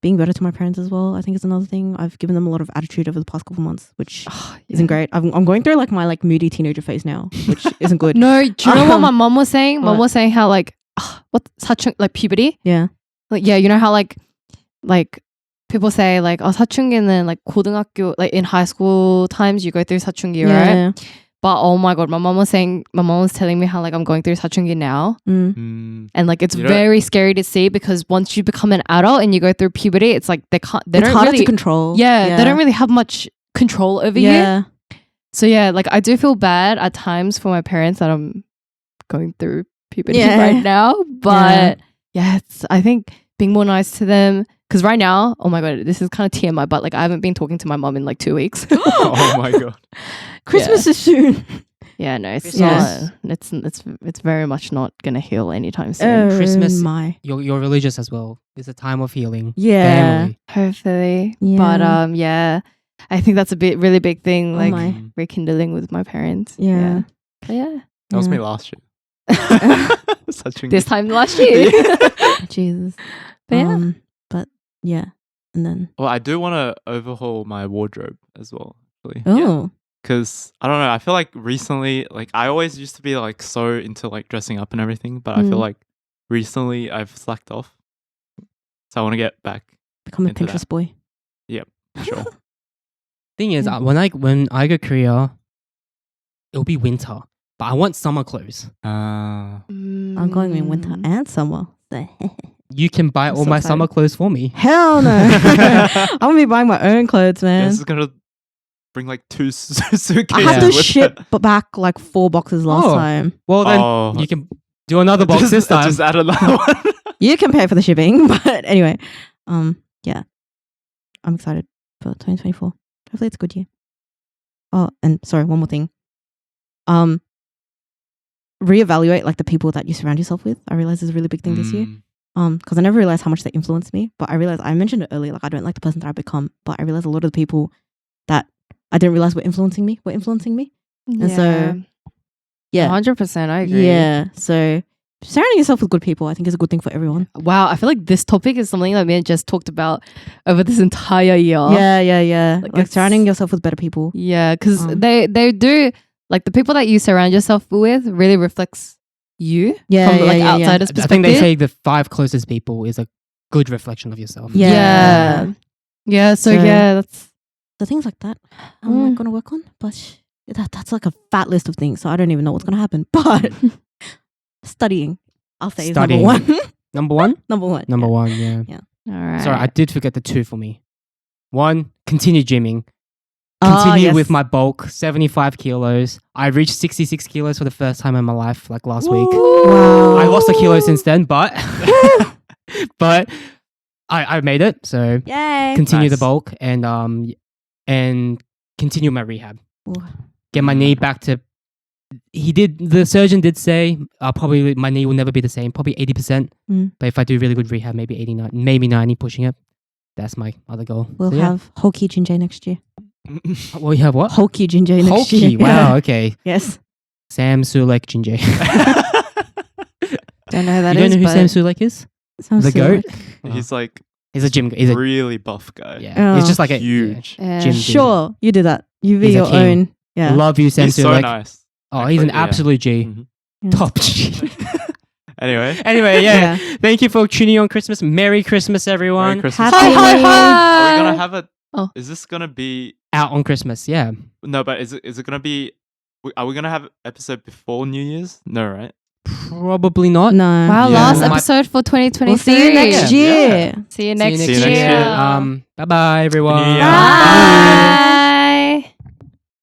Being better to my parents as well, I think is another thing. I've given them a lot of attitude over the past couple of months, which isn't great. I'm going through like my like moody teenager phase now, which isn't good. No, do you know what my mom was saying? Mom What? was saying how like what 사춘 like puberty? Yeah. Like yeah, you know how like people say like 사춘기는 like 고등학교 like in high school times you go through 사춘기, right? But oh my god, my mom was telling me how like I'm going through 사춘기 now. Mm. And like it's You know- very scary to see because once you become an adult and you go through puberty, it's like they It's don't harder really to control. they don't really have much control over you. So yeah, like I do feel bad at times for my parents that I'm going through puberty Yeah. right now. But I think being more nice to them. Because right now, oh my god, this is kind of TMI, but like I haven't been talking to my mom in like 2 weeks. Oh my god. Christmas is soon. Yeah, no, it's Christmas. not. It's very much not gonna heal anytime soon. Christmas- My. You're religious as well. It's a time of healing. Yeah. Family. Hopefully, Yeah. but yeah, I think that's a really big thing. Oh Like my. rekindling with my parents. Yeah. But yeah. That was Yeah. me last year. Such a This time last year. Jesus. But yeah. But yeah. And then Well, I do want to overhaul my wardrobe as well, actually. oh. Because I don't know, I feel like recently, like I always used to be like so into like dressing up and everything, but I feel like recently I've slacked off. So I want to get back. Become a into Pinterest that. boy. Sure. Thing is, Yeah. when I go Korea, it'll be winter, but I want summer clothes. I'm going in winter Mm. and summer. You can buy I'm all so my excited. summer clothes for me. Hell no. I'm gonna be buying my own clothes, man. This is gonna bring like 2 suitcases. I had to with ship back like 4 boxes last Oh. time. Well, then Oh. you can do another box just, this time. Just add another one. You can pay for the shipping, but anyway, yeah, I'm excited for 2024. Hopefully, it's a good year. Oh, and sorry, one more thing. Reevaluate like the people that you surround yourself with. I realize is a really big thing this year. because I never realized how much they influenced me. But I realized, I mentioned it earlier, like I don't like the person that I've become, but I realized a lot of the people that I didn't realize were influencing me. And so, yeah, 100%. I agree. yeah. So surrounding yourself with good people, I think, is a good thing for everyone. Wow, I feel like this topic is something that me and Jess talked about over this entire year. Yeah. Like it's- surrounding yourself with better people. Yeah, because Um, they do, like, the people that you surround yourself with really reflects you from like outsiders' I perspective. think they say the 5 closest people is a good reflection of yourself. Yeah. Yeah. So So- yeah, that's So things like that, I'm like gonna work on, but that's like a fat list of things. So I don't even know what's gonna happen. But studying, I'll say, Studying. is number one. Number 1? Number one. Number yeah. 1, yeah. all right. Sorry, I did forget the 2 for me. 1, continue gymming. Ah, Continue yes. with my bulk, 75 kilos. I reached 66 kilos for the first time in my life, like last week. Wow. I lost a kilo since then, but but I made it. So Yay. continue the Nice. bulk and continue my rehab. Ooh. Get my knee back to. The surgeon did say probably my knee will never be the same, probably 80%. Mm. But if I do really good rehab, maybe 89, maybe 90, pushing it. That's my other goal. We'll So, yeah. have Hulky Jinjay next year. Well, you have what? Hulky Jinjay next year. Hulky. Wow. Okay. Yes. Sam Sulek Jinjay. don't know who that You don't is, know who but Sam Sulek is? Sounds The goat? He's like He's a gym. He's a really buff guy. yeah. He's Oh. just like a Huge. yeah. gym dude. Sure, you do that. You be He's a your king. own. Yeah. Love you, Sam He's so Sulek. nice. Oh, he's an Actually, yeah. absolute G. Mhm. Yeah. Top G. Anyway, Anyway, yeah. Thank you for tuning in on Christmas. Merry Christmas, everyone. Merry Christmas. Happy Hi, New Year. hi. Are we gonna have a? Oh. Is this gonna be? Out on Christmas, yeah. No, but is it gonna be? Are we gonna have episode before New Year's? No, right? Probably not. No. Wow, Yeah. last Might- episode for 2023. We'll see you next Yeah. year. See you See next you next year. year. Bye bye, everyone. New Year. Bye.